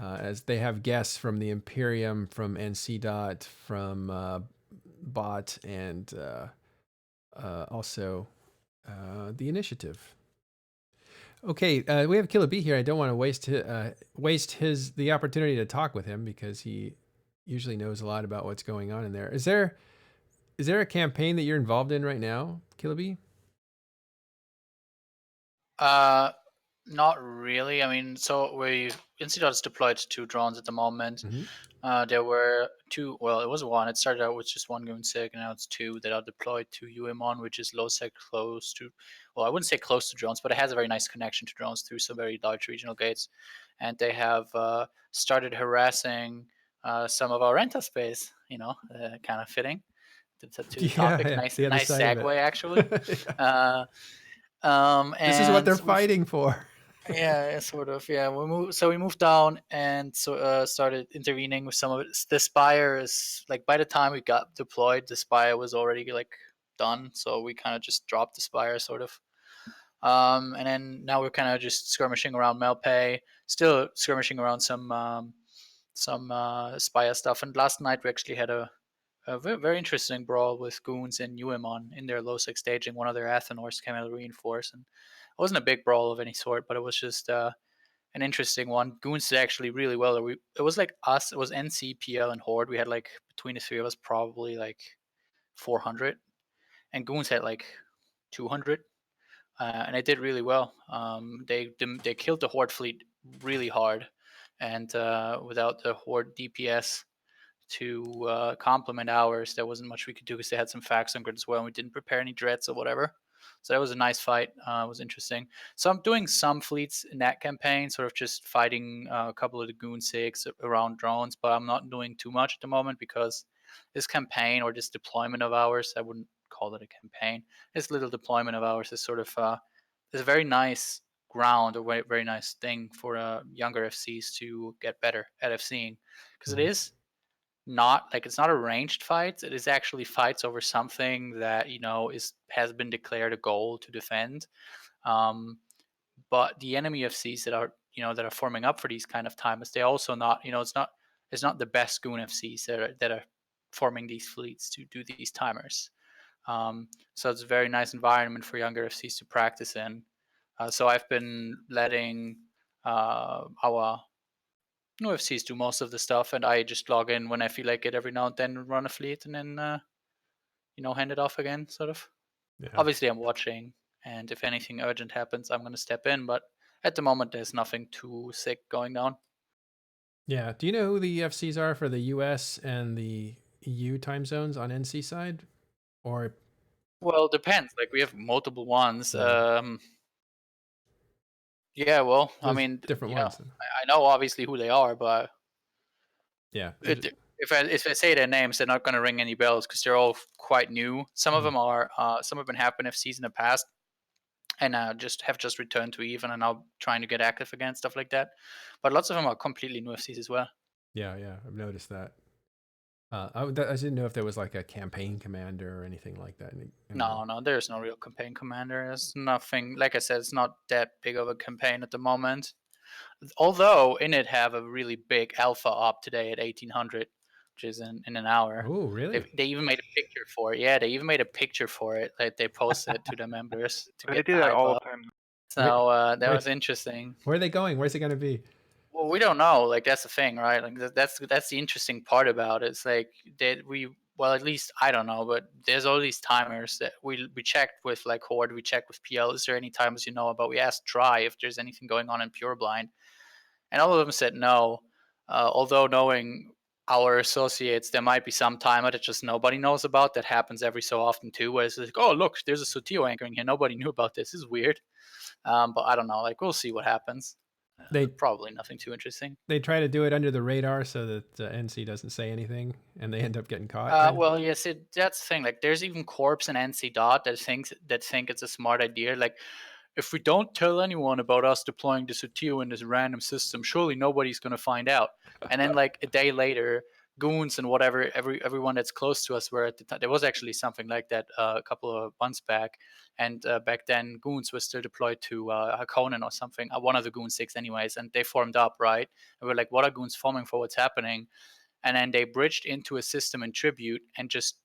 as they have guests from the Imperium, from NC Dot, from Bot, and also the Initiative. Okay, we have Killah Bee here. I don't want to waste the opportunity to talk with him because he usually knows a lot about what's going on in there. Is there a campaign that you're involved in right now, Killah Bee? Not really. I mean, so Incidot is deployed 2 drones at the moment. There were two. Well, it was one. It started out with just one goon sig, and now it's two that are deployed to UM1, which is low sec close to. Well, I wouldn't say close to drones, but it has a very nice connection to drones through some very large regional gates, and they have started harassing some of our rental space. Kind of fitting to the topic. Nice, the other nice side of segue it. actually. Yeah. This is what And they're so fighting for. yeah, sort of. Yeah, we moved down and started intervening with some of it. The spire is like by the time we got deployed, the spire was already like done. So we kind of just dropped the spire, sort of. And then now we're kind of just skirmishing around Melpay, still skirmishing around some spire stuff. And last night we actually had a very, very interesting brawl with goons and UMon in their low six staging. One of their Athenors came out reinforced, and it wasn't a big brawl of any sort, but it was just an interesting one. Goons did actually really well. It was like us. It was NC, PL, and Horde. We had like between the three of us probably like 400, and Goons had like 200, and they did really well. They killed the Horde fleet really hard, and without the Horde DPS to complement ours, there wasn't much we could do because they had some facts on grid as well, and we didn't prepare any dreads or whatever. So that was a nice fight. It was interesting. So I'm doing some fleets in that campaign, sort of just fighting a couple of the goon sigs around drones, but I'm not doing too much at the moment because this campaign or this deployment of ours, I wouldn't call it a campaign. This little deployment of ours is sort of is a very nice ground, a very nice thing for younger FCs to get better at FCing because it is not like it's not arranged fights. It is actually fights over something that has been declared a goal to defend. But the enemy FCs that are forming up for these kind of times, they also not it's not the best goon FCs that are forming these fleets to do these timers. So it's a very nice environment for younger FCs to practice in. So I've been letting our new FCs do most of the stuff, and I just log in when I feel like it every now and then, run a fleet, and then hand it off again, sort of. Yeah. Obviously, I'm watching, and if anything urgent happens, I'm going to step in. But at the moment, there's nothing too sick going down. Yeah. Do you know who the FCs are for the US and the EU time zones on NC side? Or Well, it depends. Like we have multiple ones. Yeah. Yeah. Well, I there's mean, different ones. I know obviously who they are, but Yeah. if I say their names, they're not going to ring any bells because they're all quite new. Some of them are. Some have been happen FCs in the past, and just returned to Eve and are now trying to get active again, stuff like that. But lots of them are completely new FCs as well. Yeah. I've noticed that. I didn't know if there was like a campaign commander or anything like that. No, there's no real campaign commander. There's nothing. Like I said, it's not that big of a campaign at the moment. Although Init have a really big alpha op today at 1800, which is in an hour. Oh, really? They even made a picture for it. Yeah, they even made a picture for it. Like they posted it to the members to They get do the that hype all up. the time. So that wait. was interesting. Where are they going? Where's it going to be? Well, we don't know. Like that's the thing, right? Like that's the interesting part about it. It's like at least I don't know, but there's all these timers that we checked with like Horde, we checked with PL. Is there any timers you know about? We asked Try if there's anything going on in Pure Blind, and all of them said no. Although knowing our associates, there might be some timer that just nobody knows about. That happens every so often too, where it's like, oh look, there's a Sotio anchoring here. Nobody knew about this. This is weird. But I don't know. Like we'll see what happens. Probably nothing too interesting. They try to do it under the radar so that NC doesn't say anything, and they end up getting caught. Well, yes, that's the thing. Like, there's even corps and NC dot that think it's a smart idea. Like, if we don't tell anyone about us deploying the Sotio in this random system, surely nobody's gonna find out. And then, like a day later, goons and whatever, everyone that's close to us were at the time. There was actually something like that a couple of months back, and back then goons were still deployed to Hakonen or something. One of the goon six, anyways, and they formed up, right? And we're like, what are goons forming for? What's happening? And then they bridged into a system in Tribute and just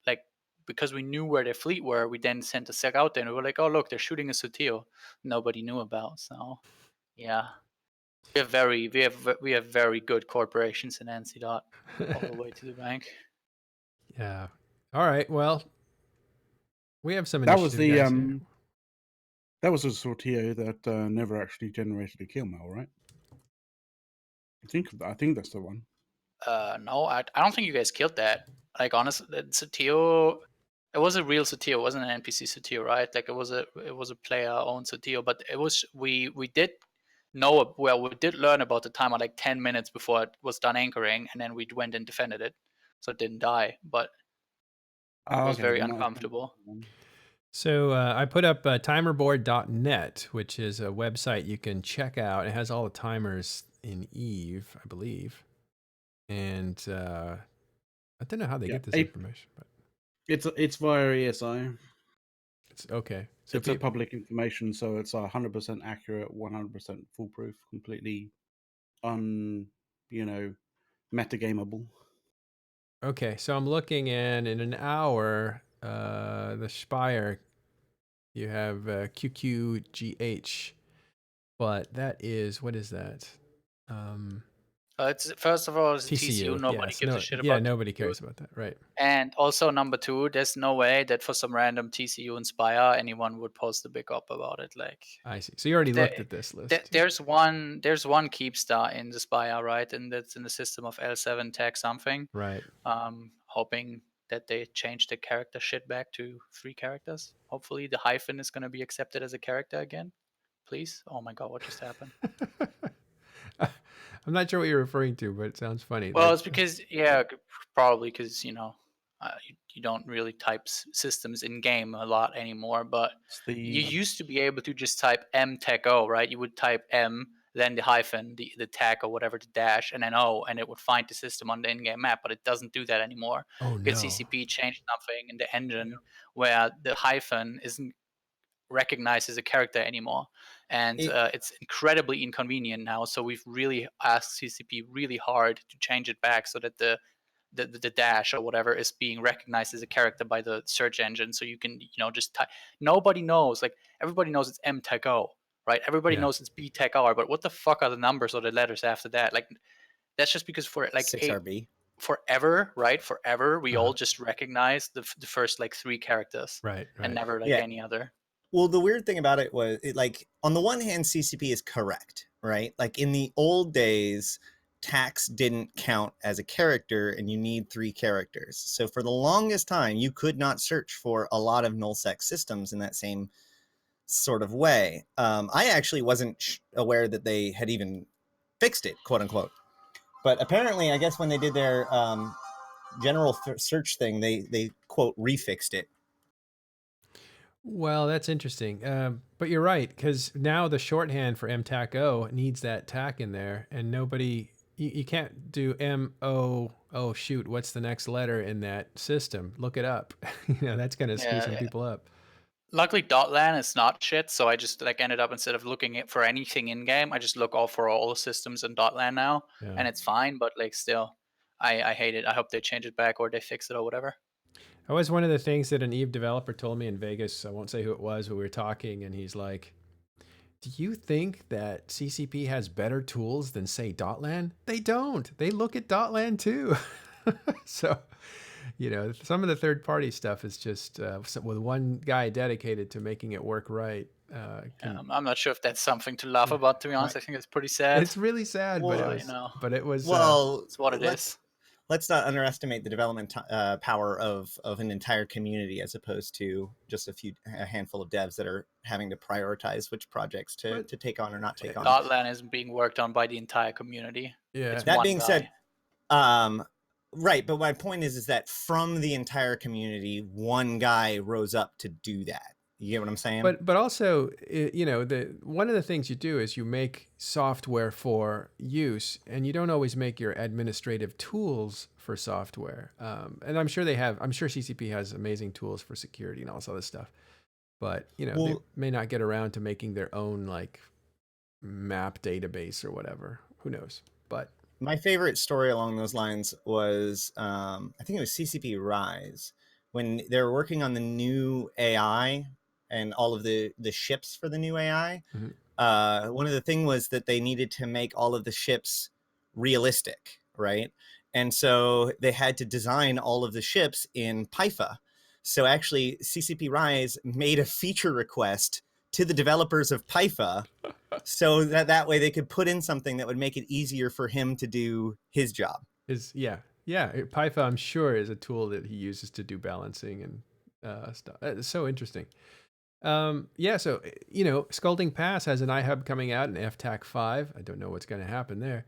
like because we knew where their fleet were, we then sent a sec out there and we were like, oh look, they're shooting a Sotio nobody knew about. So yeah. We have very good corporations in NC dot all the way to the bank. Yeah. All right. Well, we have some. That was the that was a Sotio that never actually generated a kill mail, right? I think that's the one. No, I don't think you guys killed that. Like honestly, Satio, it was a real Satio. It wasn't an NPC Satio, right? Like it was a player owned Satio, but it was we did know, well, we did learn about the timer like 10 minutes before it was done anchoring, and then we went and defended it, so it didn't die, but it Oh, was okay, very then that's uncomfortable. So I put up timerboard.net, which is a website you can check out. It has all the timers in Eve, I believe. And I don't know how they Yeah, get this information, but It's via ESI. it's okay. So It's a public information, so it's 100% accurate, 100% foolproof, completely metagamable. okay, so I'm looking in an hour, the Spire, you have QQGH, but that is, what is that? It's first of all, it's TCU. TCU. Nobody Yes. gives a shit about. Yeah, nobody TCU. cares about that, right? And also number two, there's no way that for some random TCU Inspire anyone would post a big up about it. Like I see. So you already looked at this list. There's one keep star in the Spire, right? And that's in the system of L7 tag something. Right. Hoping that they change the character shit back to 3 characters. Hopefully the hyphen is gonna be accepted as a character again. Please. Oh my god, what just happened? I'm not sure what you're referring to, but it sounds funny. Well, it's because, yeah, probably because, you don't really type systems in game a lot anymore, but you used to be able to just type M-tech-O, right? You would type M, then the hyphen, the tag or whatever, the dash, and then O, and it would find the system on the in-game map, but it doesn't do that anymore. Oh, Because no. CCP changed something in the engine where the hyphen isn't recognized as a character anymore, and it's incredibly inconvenient now, so we've really asked CCP really hard to change it back so that the dash or whatever is being recognized as a character by the search engine, so you can just type. Nobody knows, like everybody knows it's M-tech-O, right? Everybody Yeah. knows it's B-tech-R, but what the fuck are the numbers or the letters after that? Like that's just because for like 6RB. forever, right? Forever we all just recognize the first like 3 characters, Right. and never like Yeah. any other. Well, the weird thing about it was, like, on the one hand, CCP is correct, right? Like, in the old days, tax didn't count as a character, and you need 3 characters. So for the longest time, you could not search for a lot of nullsec systems in that same sort of way. I actually wasn't aware that they had even fixed it, quote unquote. But apparently, I guess when they did their general search thing, they quote refixed it. Well, that's interesting. But you're right, because now the shorthand for M-TAC-O needs that tac in there, and nobody, you can't do M-O, oh shoot, what's the next letter in that system? Look it up. That's going to screw some people up. Luckily, .lan is not shit, so I just like ended up, instead of looking for anything in game, I just look for all the systems in .lan now, and it's fine. But like still, I hate it. I hope they change it back or they fix it or whatever. That was one of the things that an Eve developer told me in Vegas. I won't say who it was, but we were talking, and he's like, do you think that CCP has better tools than, say, .lan? They don't. They look at .lan too. So, some of the third-party stuff is just with one guy dedicated to making it work right. I'm not sure if that's something to laugh about, to be honest. I think it's pretty sad. It's really sad, but it was. Well, it's what it is. Let's not underestimate the development power of an entire community, as opposed to just a handful of devs that are having to prioritize which projects to take on or not take on. .lan isn't being worked on by the entire community. Yeah. That being said, right. But my point is that from the entire community, one guy rose up to do that. You get what I'm saying? But also, one of the things you do is you make software for use, and you don't always make your administrative tools for software. And I'm sure CCP has amazing tools for security and all this other stuff. But they may not get around to making their own like map database or whatever. Who knows? But my favorite story along those lines was I think it was CCP Rise, when they were working on the new AI and all of the ships for the new AI. Mm-hmm. One of the things was that they needed to make all of the ships realistic, right? And so they had to design all of the ships in Python. So actually, CCP Rise made a feature request to the developers of Python so that way they could put in something that would make it easier for him to do his job. Python, I'm sure, is a tool that he uses to do balancing and stuff. It's so interesting. So Scalding Pass has an iHub coming out in FTAC 5. I don't know what's going to happen there.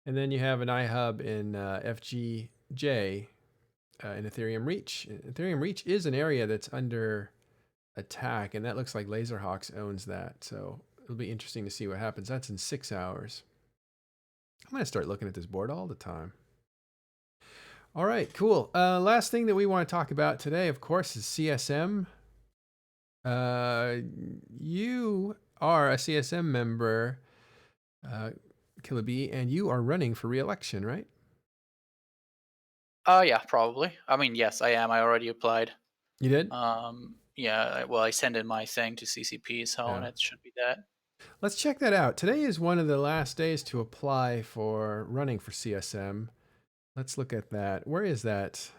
And then you have an iHub in FGJ in Ethereum Reach. Ethereum Reach is an area that's under attack, and that looks like Laserhawks owns that. So it'll be interesting to see what happens. That's in 6 hours. I'm going to start looking at this board all the time. All right, cool. Last thing that we want to talk about today, of course, is CSM. You are a CSM member, Killah Bee, and you are running for re-election, right? Yeah, probably. I mean, yes, I am. I already applied. You did? Yeah. Well, I sent in my thing to CCP, so it should be that. Let's check that out. Today is one of the last days to apply for running for CSM. Let's look at that. Where is that?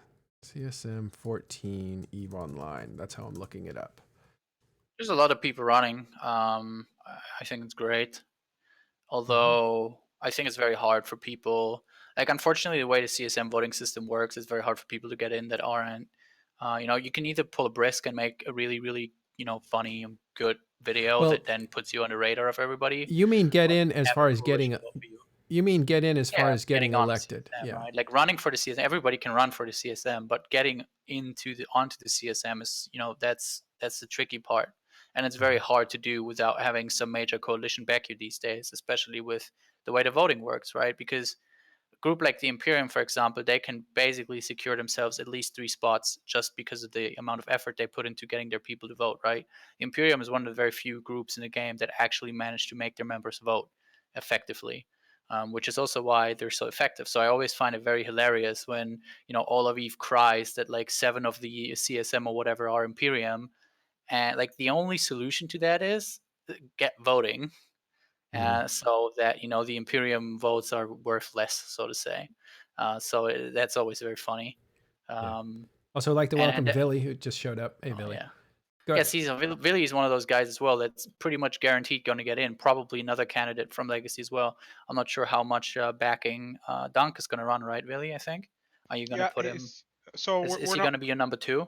CSM 14 EVE Online. That's how I'm looking it up. There's a lot of people running. I think it's great. Although I think it's very hard for people. Like, unfortunately, the way the CSM voting system works, it's very hard for people to get in that aren't. You can either pull a brisk and make a really, really, funny and good video that then puts you on the radar of everybody. You mean get in as far as getting? You mean get in as far as getting elected? CSM, right? Like running for the CSM, everybody can run for the CSM, but getting onto the CSM is, that's the tricky part, and it's very hard to do without having some major coalition back you these days, especially with the way the voting works, right? Because a group like the Imperium, for example, they can basically secure themselves at least 3 spots just because of the amount of effort they put into getting their people to vote, right? The Imperium is one of the very few groups in the game that actually manage to make their members vote effectively. Which is also why they're so effective. So I always find it very hilarious when, all of Eve cries that like 7 of the CSM or whatever are Imperium. And like the only solution to that is get voting. So that, the Imperium votes are worth less, so to say. That's always very funny. Also, I'd like to welcome Vily, who just showed up. Hey, Vily. Yeah. Yes, Vily is one of those guys as well that's pretty much guaranteed going to get in. Probably another candidate from Legacy as well. I'm not sure how much backing Dunk is going to run, right, Vily, I think? Are you going to put him? So is he going to be your number 2?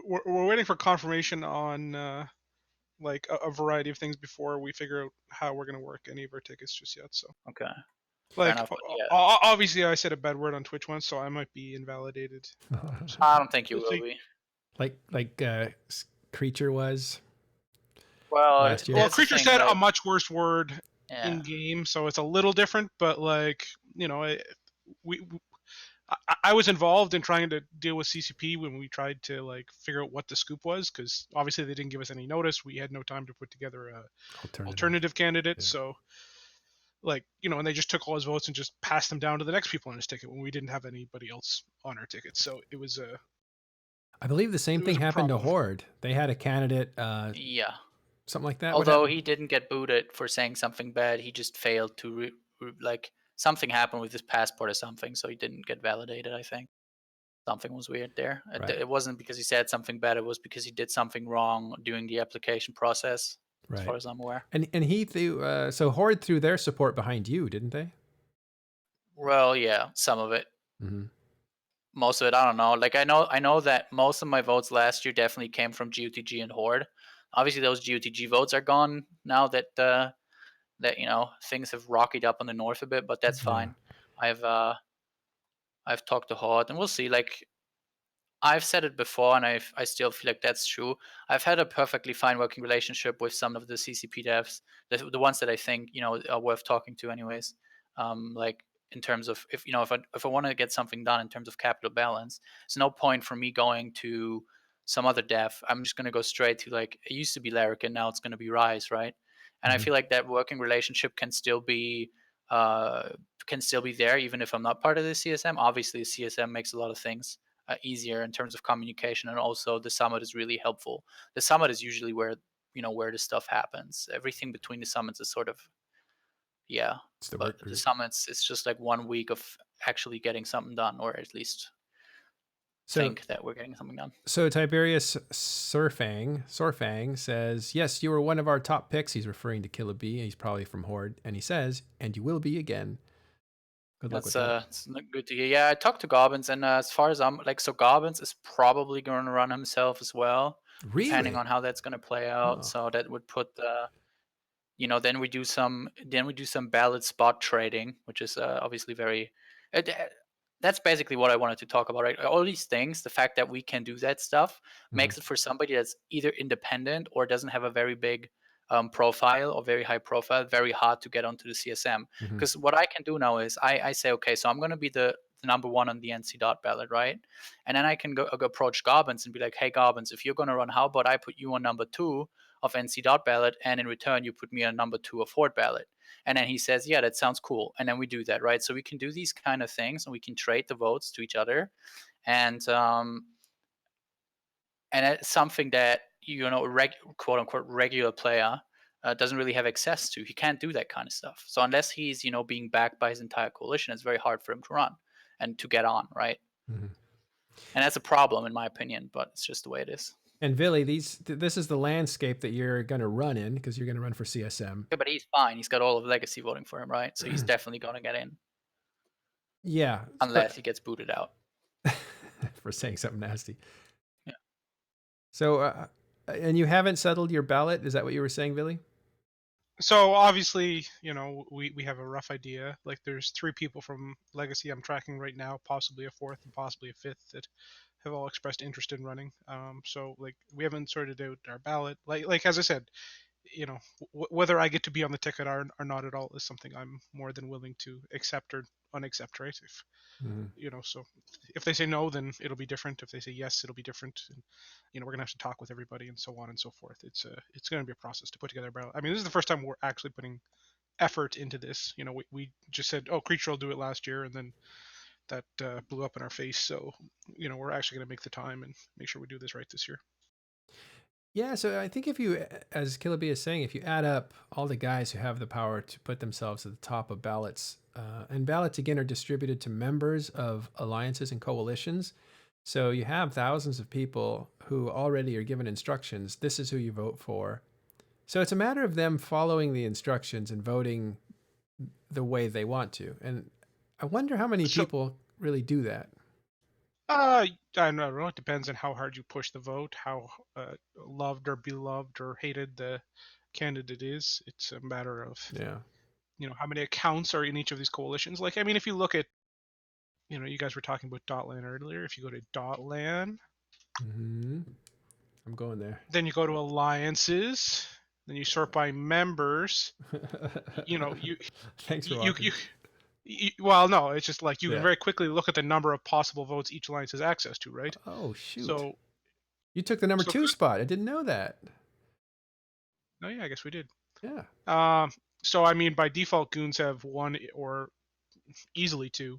We're waiting for confirmation on like a variety of things before we figure out how we're going to work any of our tickets just yet. So okay. Like, obviously, I said a bad word on Twitch once, so I might be invalidated. I don't think you will be. Like Creature was. Well, Creature said a much worse word in game, so it's a little different. But like, I was involved in trying to deal with CCP when we tried to like figure out what the scoop was, because obviously they didn't give us any notice. We had no time to put together a alternative candidate, so. Like, and they just took all his votes and just passed them down to the next people on his ticket when we didn't have anybody else on our ticket. So it was I believe the same thing happened to Horde. They had a candidate. Something like that. Although he didn't get booted for saying something bad, he just failed to something happened with his passport or something, so he didn't get validated. I think something was weird there. Right. It wasn't because he said something bad; it was because he did something wrong during the application process. Right. As far as I'm aware. And he threw so Horde threw their support behind you, didn't they? Well, yeah, some of it. Most of it, I don't know. Like I know that most of my votes last year definitely came from GOTG and Horde. Obviously, those GOTG votes are gone now that things have rocketed up on the north a bit, but that's fine. I've talked to Horde, and we'll see. Like, I've said it before, and I still feel like that's true. I've had a perfectly fine working relationship with some of the CCP devs, the ones that I think are worth talking to, anyways. Like in terms of if I want to get something done in terms of capital balance, there's no point for me going to some other dev. I'm just going to go straight to like it used to be Larrikin, now it's going to be Rise, right? And I feel like that working relationship can still be there even if I'm not part of the CSM. Obviously, the CSM makes a lot of things easier in terms of communication, and also the summit is really helpful. The summit is usually where the stuff happens. Everything between the summits is sort of but the summits, it's just like 1 week of actually getting something done, or at least think that we're getting something done. So Tiberius Sorfang says, yes, you were one of our top picks. He's referring to Killah Bee. He's probably from Horde, and he says, and you will be again. Good luck with That's that. it's good to hear. Yeah, I talked to Gobbins, and as far as I'm like, so Gobbins is probably going to run himself as well, depending Really? on how that's going to play out. Oh. So that would put the, then we do some ballot spot trading, which is obviously very. It, that's basically what I wanted to talk about, right? All these things, the fact that we can do that stuff makes it for somebody that's either independent or doesn't have a very big profile or very high profile, very hard to get onto the CSM. Because what I can do now is I say, okay, so I'm going to be the number one on the NC dot ballot, right? And then I can go approach Gobbins and be like, hey, Gobbins, if you're going to run, how about I put you on number 2 of NC dot ballot, and in return, you put me on number 2 of Ford ballot. And then he says, yeah, that sounds cool. And then we do that, right? So we can do these kind of things and we can trade the votes to each other. And it's something that, quote unquote, regular player doesn't really have access to. He can't do that kind of stuff. So unless he's, being backed by his entire coalition, it's very hard for him to run and to get on, right? And that's a problem in my opinion, but it's just the way it is. And Vily, this is the landscape that you're going to run in because you're going to run for CSM. Yeah, but he's fine. He's got all of Legacy voting for him, right? So he's definitely going to get in. Yeah. Unless he gets booted out. For saying something nasty. Yeah. So, and you haven't settled your ballot? Is that what you were saying, Vily? So obviously, we have a rough idea. Like there's 3 people from Legacy I'm tracking right now, possibly a 4th and possibly a 5th that have all expressed interest in running. So like we haven't sorted out our ballot. Like as I said, whether I get to be on the ticket or not at all is something I'm more than willing to accept or unaccept, right? If so if they say no, then it'll be different. If they say yes, it'll be different. And we're gonna have to talk with everybody and so on and so forth. It's gonna be a process to put together a ballot. I mean, this is the first time we're actually putting effort into this. We just said, oh, Creature will do it last year, and then that blew up in our face. So we're actually gonna make the time and make sure we do this right this year. Yeah, so I think if you, as Killah Bee is saying, if you add up all the guys who have the power to put themselves at the top of ballots, and ballots again are distributed to members of alliances and coalitions. So you have thousands of people who already are given instructions. This is who you vote for. So it's a matter of them following the instructions and voting the way they want to. And I wonder how many people really do that. I don't know. It depends on how hard you push the vote, how loved or beloved or hated the candidate is. It's a matter of how many accounts are in each of these coalitions. Like, I mean, if you look at, you guys were talking about Dotlan earlier. If you go to Dotlan, I'm going there. Then you go to alliances. Then you sort by members. Thanks for walking. Well, no, it's just like you can very quickly look at the number of possible votes each alliance has access to, right? Oh, shoot. So you took the number 2 spot. I didn't know that. Oh, yeah, I guess we did. Yeah. So, I mean, by default, Goons have 1 or easily 2.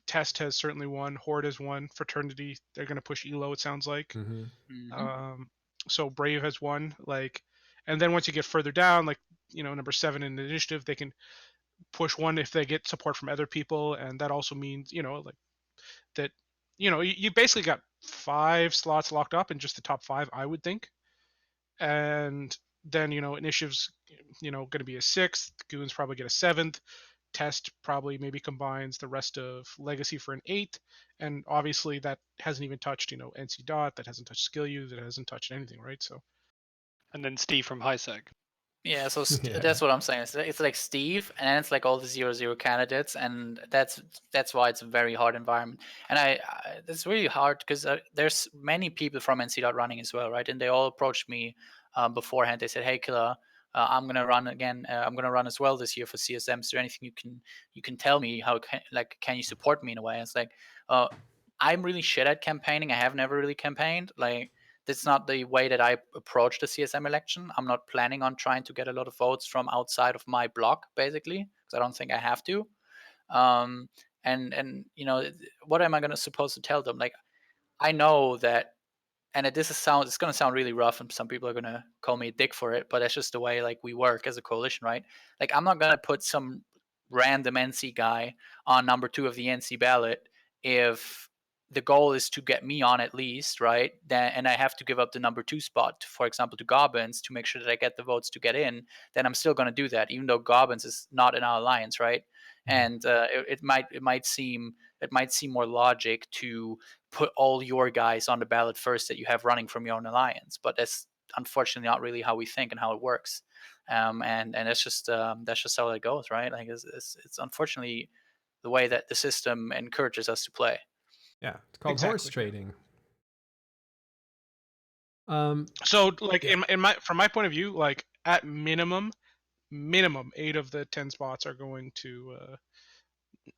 Test has certainly 1. Horde has 1. Fraternity, they're going to push Elo, it sounds like. So Brave has 1. And then once you get further down, number 7 in the initiative, they can push 1 if they get support from other people, and that also means that you basically got 5 slots locked up in just the top 5, I would think. And then initiatives going to be a 6th, Goons probably get a 7th, Test probably maybe combines the rest of Legacy for an 8th, and obviously that hasn't even touched NC Dot, that hasn't touched Skill U, that hasn't touched anything, right? So and then Steve from HiSec. Yeah, so that's what I'm saying. It's like Steve, and it's like all the 0-0 candidates, and that's why it's a very hard environment. And it's really hard because there's many people from NC Dot running as well, right? And they all approached me beforehand. They said, "Hey, Killah, I'm gonna run again. I'm gonna run as well this year for CSM. Is there anything you can tell me? Can you support me in a way?" And it's like, I'm really shit at campaigning. I have never really campaigned. That's not the way that I approach the CSM election. I'm not planning on trying to get a lot of votes from outside of my block, basically, because I don't think I have to. And what am I supposed to tell them? Like, I know that, and it's going to sound really rough, and some people are going to call me a dick for it, but that's just the way we work as a coalition, right? Like, I'm not going to put some random NC guy on number 2 of the NC ballot if the goal is to get me on at least, right? And I have to give up the number 2 spot, for example, to Gobbins to make sure that I get the votes to get in. Then I'm still going to do that, even though Gobbins is not in our alliance, right? and it might seem more logic to put all your guys on the ballot first that you have running from your own alliance, but that's unfortunately not really how we think and how it works. And that's just how it goes, right? Like it's unfortunately the way that the system encourages us to play. Yeah, it's called horse trading. So like from my point of view, like at minimum 8 of the 10 spots are going to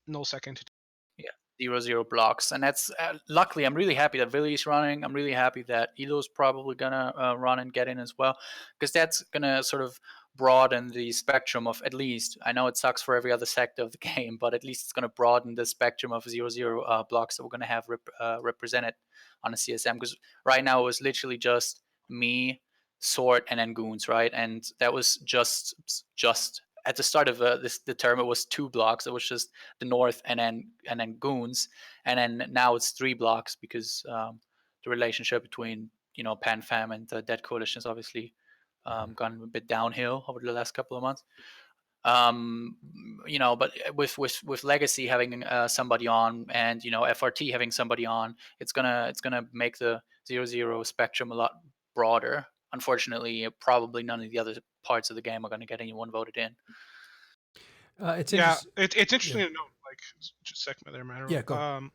nullsec entity. Yeah, 0-0 blocks, and that's luckily. I'm really happy that Vily is running. I'm really happy that Elo's probably gonna run and get in as well, because that's gonna sort of broaden the spectrum of, at least, I know it sucks for every other sector of the game, but at least it's gonna broaden the spectrum of 0-0 blocks that we're gonna have represented on a CSM. Because right now it was literally just me, Sword, and then Goons, right? And that was just at the start of the term, it was 2 blocks. It was just the North and then Goons, and then now it's 3 blocks because the relationship between PanFam and the Dead Coalition has obviously gone a bit downhill over the last couple of months. But with Legacy having somebody on, and FRT having somebody on, it's gonna make the 0-0 spectrum a lot broader. Unfortunately, probably none of the other parts of the game are going to get anyone voted in. It's interesting to note, like, just a second there, Matterall. Yeah, go.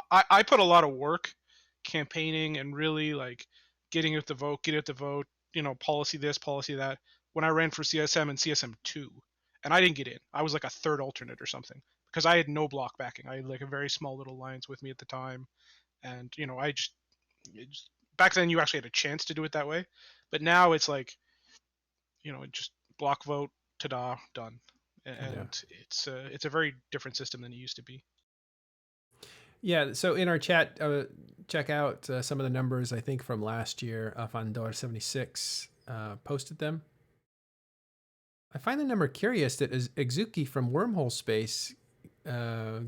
I put a lot of work campaigning and really like getting out the vote, policy this, policy that, when I ran for CSM and CSM 2, and I didn't get in. I was like a third alternate or something because I had no block backing. I had like a very small little alliance with me at the time, and I just back then you actually had a chance to do it that way, but now it's like just block vote, ta-da, done. And it's a very different system than it used to be. Yeah, so in our chat, check out some of the numbers, I think, from last year. Fandor76 posted them. I find the number curious that Exuki from Wormhole Space, I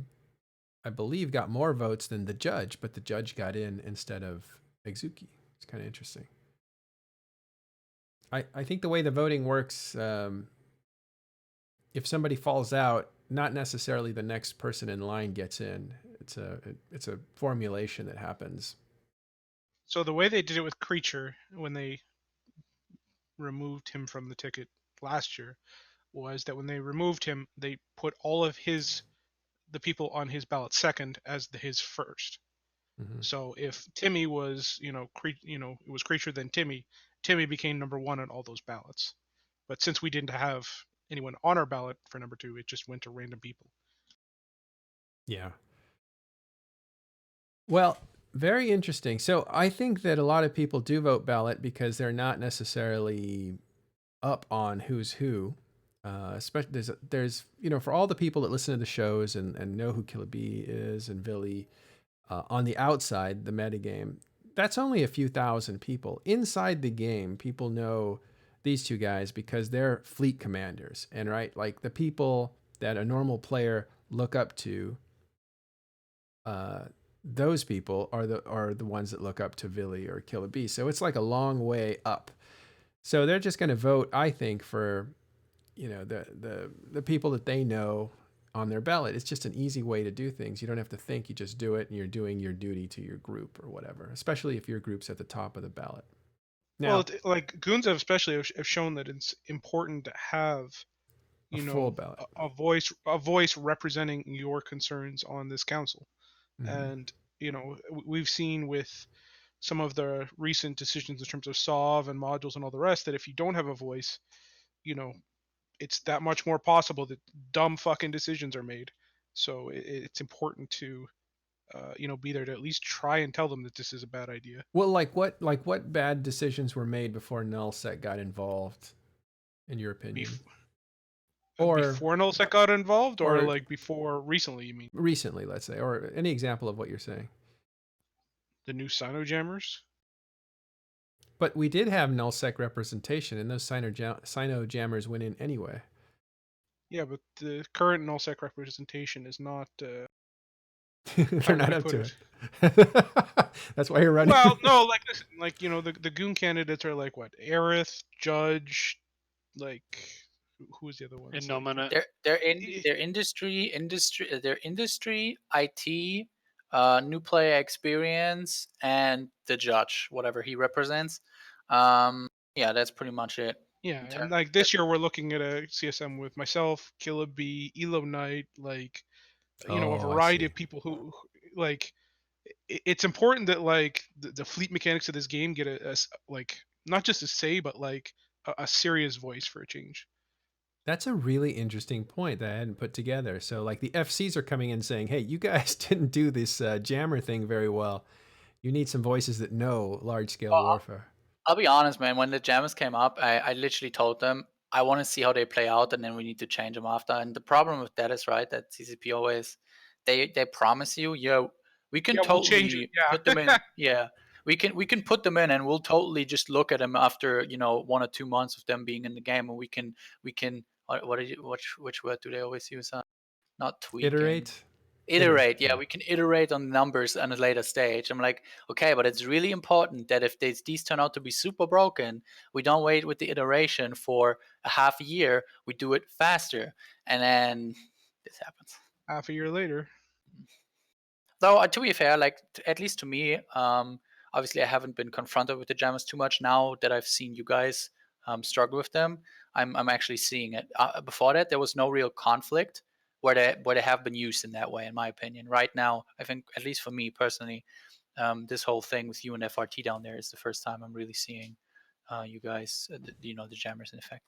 believe, got more votes than the judge, but the judge got in instead of Exuki. It's kind of interesting. I think the way the voting works, if somebody falls out, not necessarily the next person in line gets in. It's a formulation that happens. So the way they did it with Creature when they removed him from the ticket last year was that when they removed him, they put all of the people on his ballot second as his first. Mm-hmm. So if Timmy was, it was Creature, then Timmy became number 1 on all those ballots. But since we didn't have anyone on our ballot for number 2, it just went to random people. Yeah. Well, very interesting. So I think that a lot of people do vote ballot because they're not necessarily up on who's who. Especially there's for all the people that listen to the shows and know who Killah Bee is and Vily, on the outside, the metagame, that's only a few thousand people. Inside the game, people know these two guys because they're fleet commanders, and right, like the people that a normal player look up to, those people are the ones that look up to Vily or Killah Bee. So it's like a long way up. So they're just going to vote, I think, for the people that they know on their ballot. It's just an easy way to do things. You don't have to think, you just do it, and you're doing your duty to your group or whatever, especially if your group's at the top of the ballot. Now, well, like Goons have especially have shown that it's important to have full ballot, a voice representing your concerns on this council. Mm-hmm. And we've seen with some of the recent decisions in terms of SOV and modules and all the rest that if you don't have a voice, it's that much more possible that dumb fucking decisions are made. So it's important to be there to at least try and tell them that this is a bad idea. Well, like what bad decisions were made before nullsec got involved, in your opinion? Before nullsec got involved, or like before recently, you mean? Recently, let's say, or any example of what you're saying. The new Sino-jammers? But we did have nullsec representation, and those Sino-jammers went in anyway. Yeah, but the current nullsec representation is not... They're not up to it. That's why you're running. Well, no, like listen, like the goon candidates are like what? Aerith, Judge, like who was the other one? Innominate. Their industry, IT, new player experience, and the judge, whatever he represents. Yeah, that's pretty much it. Yeah, and like this year we're looking at a CSM with myself, Killah Bee, Elo Knight, like a variety of people who like. It's important that like the fleet mechanics of this game get a like not just a say, but like a serious voice for a change. That's a really interesting point that I hadn't put together. So like the FCs are coming in saying, hey, you guys didn't do this jammer thing very well. You need some voices that know large scale warfare. I'll be honest, man. When the jammers came up, I literally told them I want to see how they play out, and then we need to change them after. And the problem with that is right that CCP always they promise you, we can we'll change totally it. Yeah. put them in. Yeah, we can put them in, and we'll totally just look at them after 1 or 2 months of them being in the game, and we can which word do they always use? Not tweaking. Iterate. Yeah, we can iterate on numbers on a later stage. I'm like, okay, but it's really important that if these turn out to be super broken, we don't wait with the iteration for a half a year. We do it faster, and then this happens. Half a year later. Though to be fair, like at least to me, obviously I haven't been confronted with the jammers too much. Now that I've seen you guys struggle with them, I'm actually seeing it. Before that, there was no real conflict where they have been used in that way, in my opinion. Right now, I think at least for me personally, this whole thing with you and FRT down there is the first time I'm really seeing you guys, the jammers in effect.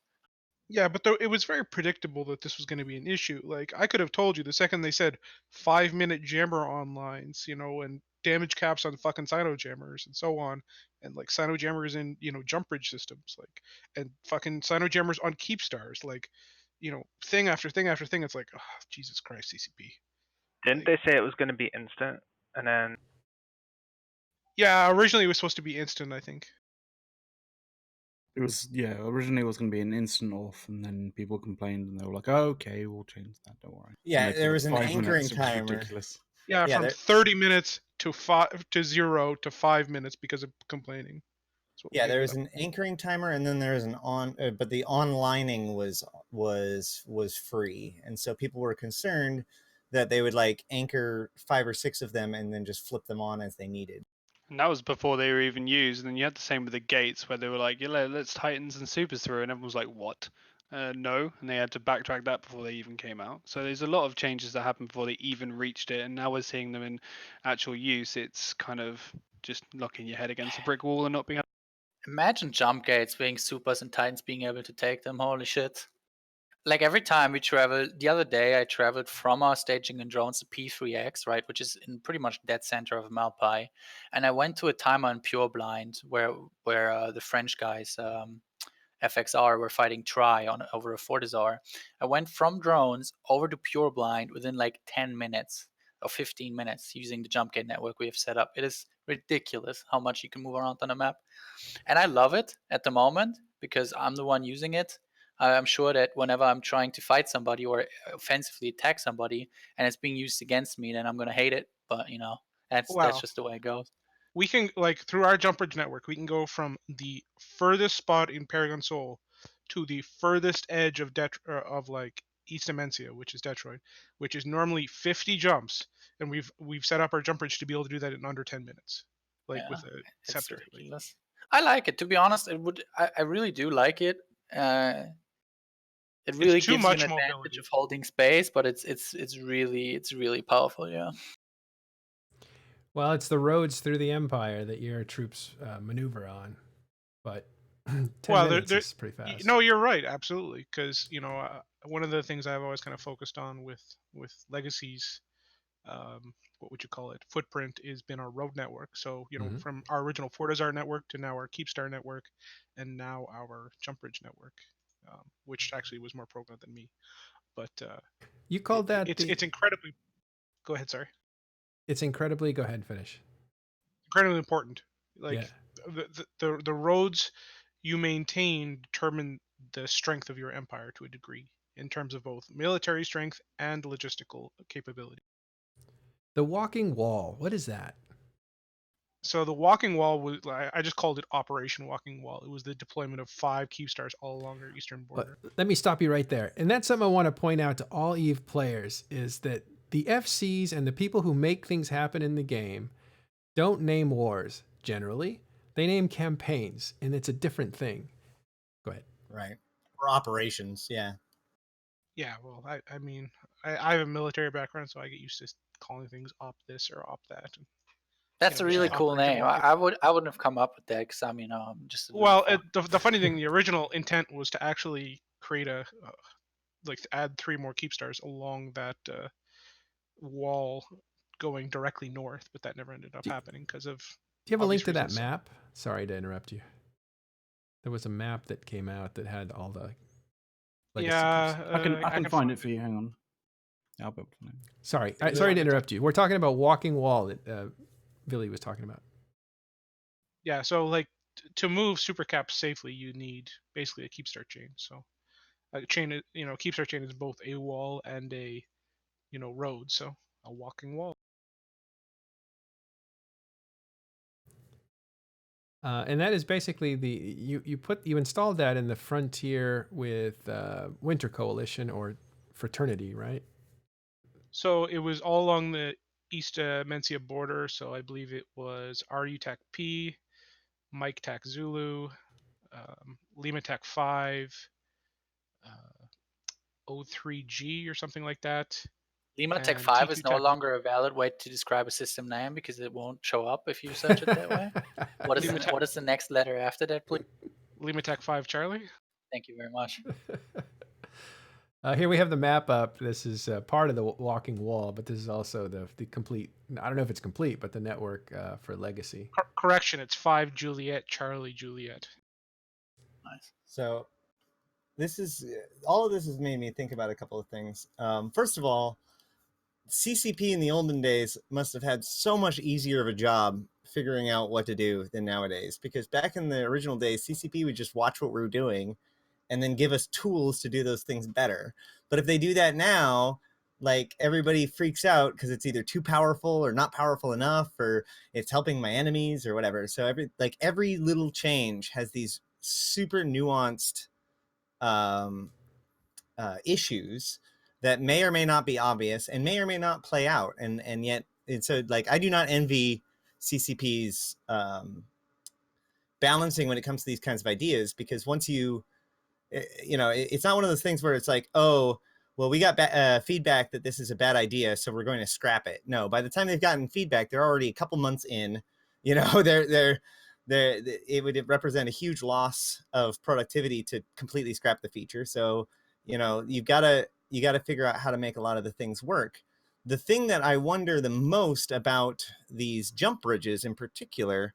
Yeah, but it was very predictable that this was going to be an issue. Like I could have told you the second they said 5-minute jammer onlines, and damage caps on fucking Sino jammers and so on, and like Sino jammers in jump bridge systems, like and fucking Sino jammers on keep stars, like thing after thing after thing. It's like, oh, Jesus Christ, CCP. Didn't they say it was going to be instant, and then? Yeah, originally it was supposed to be instant, I think. It was originally it was going to be an instant off, and then people complained, and they were like, "Oh, okay, we'll change that. Don't worry." Yeah, there was an anchoring timer. Ridiculous. Yeah, from 30 minutes to 0 to 5 minutes because of complaining. Yeah, there was an anchoring timer, and then there was an but the onlining was free, and so people were concerned that they would like anchor 5 or 6 of them and then just flip them on as they needed. And that was before they were even used. And then you had the same with the gates where they were like, yeah, let's Titans and Supers through. And everyone was like, what? No. And they had to backtrack that before they even came out. So there's a lot of changes that happened before they even reached it. And now we're seeing them in actual use. It's kind of just knocking your head against a brick wall and not being able. Imagine jump gates being Supers and Titans being able to take them. Holy shit. Like every time we travel, the other day I traveled from our staging in drones to P3X, right, which is in pretty much dead center of Malpai, and I went to a timer in Pure Blind where the French guys FXR were fighting Tri over a Fortizar. I went from drones over to Pure Blind within like 10 minutes or 15 minutes using the jump gate network we have set up. It is ridiculous how much you can move around on a map, and I love it at the moment because I'm the one using it. I'm sure that whenever I'm trying to fight somebody or offensively attack somebody and it's being used against me, then I'm going to hate it. But, that's just the way it goes. We can, like, through our jump bridge network, we can go from the furthest spot in Paragon Sol to the furthest edge of like East Dementia, which is Detroit, which is normally 50 jumps, and we've set up our jump bridge to be able to do that in under 10 minutes, like with a scepter. Ridiculous. I like it, to be honest. I really do like it. It really gives you an advantage of holding space, but it's really powerful, yeah. Well, it's the roads through the Empire that your troops maneuver on, but 10 minutes is pretty fast. No, you're right, absolutely, because one of the things I've always kind of focused on with Legacy's, what would you call it, footprint has been our road network. So from our original Fortizar network to now our Keepstar network, and now our jump bridge network. Which actually was more programmed than me, but you called that it's incredibly. Go ahead, sorry. It's incredibly. Go ahead, finish. Incredibly important. Like the roads you maintain determine the strength of your empire to a degree in terms of both military strength and logistical capability. The walking wall. What is that? So the walking wall was, I just called it Operation Walking Wall. It was the deployment of 5 Keepstars all along our eastern border. Let me stop you right there. And that's something I want to point out to all EVE players is that the FCs and the people who make things happen in the game don't name wars generally. They name campaigns, and it's a different thing. Go ahead. Right. Or operations, yeah. Yeah, well, I mean, I have a military background, so I get used to calling things op this or op that. That's a really cool name. I wouldn't have come up with that because I'm just. Well, the funny thing, the original intent was to actually create a like to add 3 more Keepstars along that wall going directly north, but that never ended up happening because of. Do you have a link to that reasons. map? Sorry to interrupt you. There was a map that came out that had all the. Yeah, I can find it for you. Hang on. I'll be able to. Sorry to interrupt you. We're talking about Walking Wall that Vily was talking about. Yeah, so like to move super caps safely, you need basically a Keepstar chain. So a chain, Keepstar chain is both a wall and a, road. So a walking wall. And that is basically you installed that in the Frontier with Winter Coalition or Fraternity, right? So it was all along the East Mencia border. So I believe it was RU-TAC P, Mike TAC Zulu, Lima TAC 5, O3G or something like that. Lima Tech and 5 is no T2 longer a valid way to describe a system name because it won't show up if you search it that way. What is the next letter after that, please? Lima Tech 5 Charlie. Thank you very much. Here we have the map up. This is part of the walking wall, but this is also the complete. I don't know if it's complete, but the network for Legacy. Correction, it's 5 Juliet Charlie Juliet. Nice. So all of this has made me think about a couple of things. First of all, CCP in the olden days must have had so much easier of a job figuring out what to do than nowadays, because back in the original days, CCP would just watch what we were doing and then give us tools to do those things better. But if they do that now, like everybody freaks out because it's either too powerful or not powerful enough, or it's helping my enemies or whatever. So every little change has these super nuanced issues that may or may not be obvious and may or may not play out. And yet it's like, I do not envy CCP's balancing when it comes to these kinds of ideas, because once it's not one of those things where it's like, oh, well, we got feedback that this is a bad idea, so we're going to scrap it. No, by the time they've gotten feedback, they're already a couple months in. It would represent a huge loss of productivity to completely scrap the feature. So, you got to figure out how to make a lot of the things work. The thing that I wonder the most about these jump bridges in particular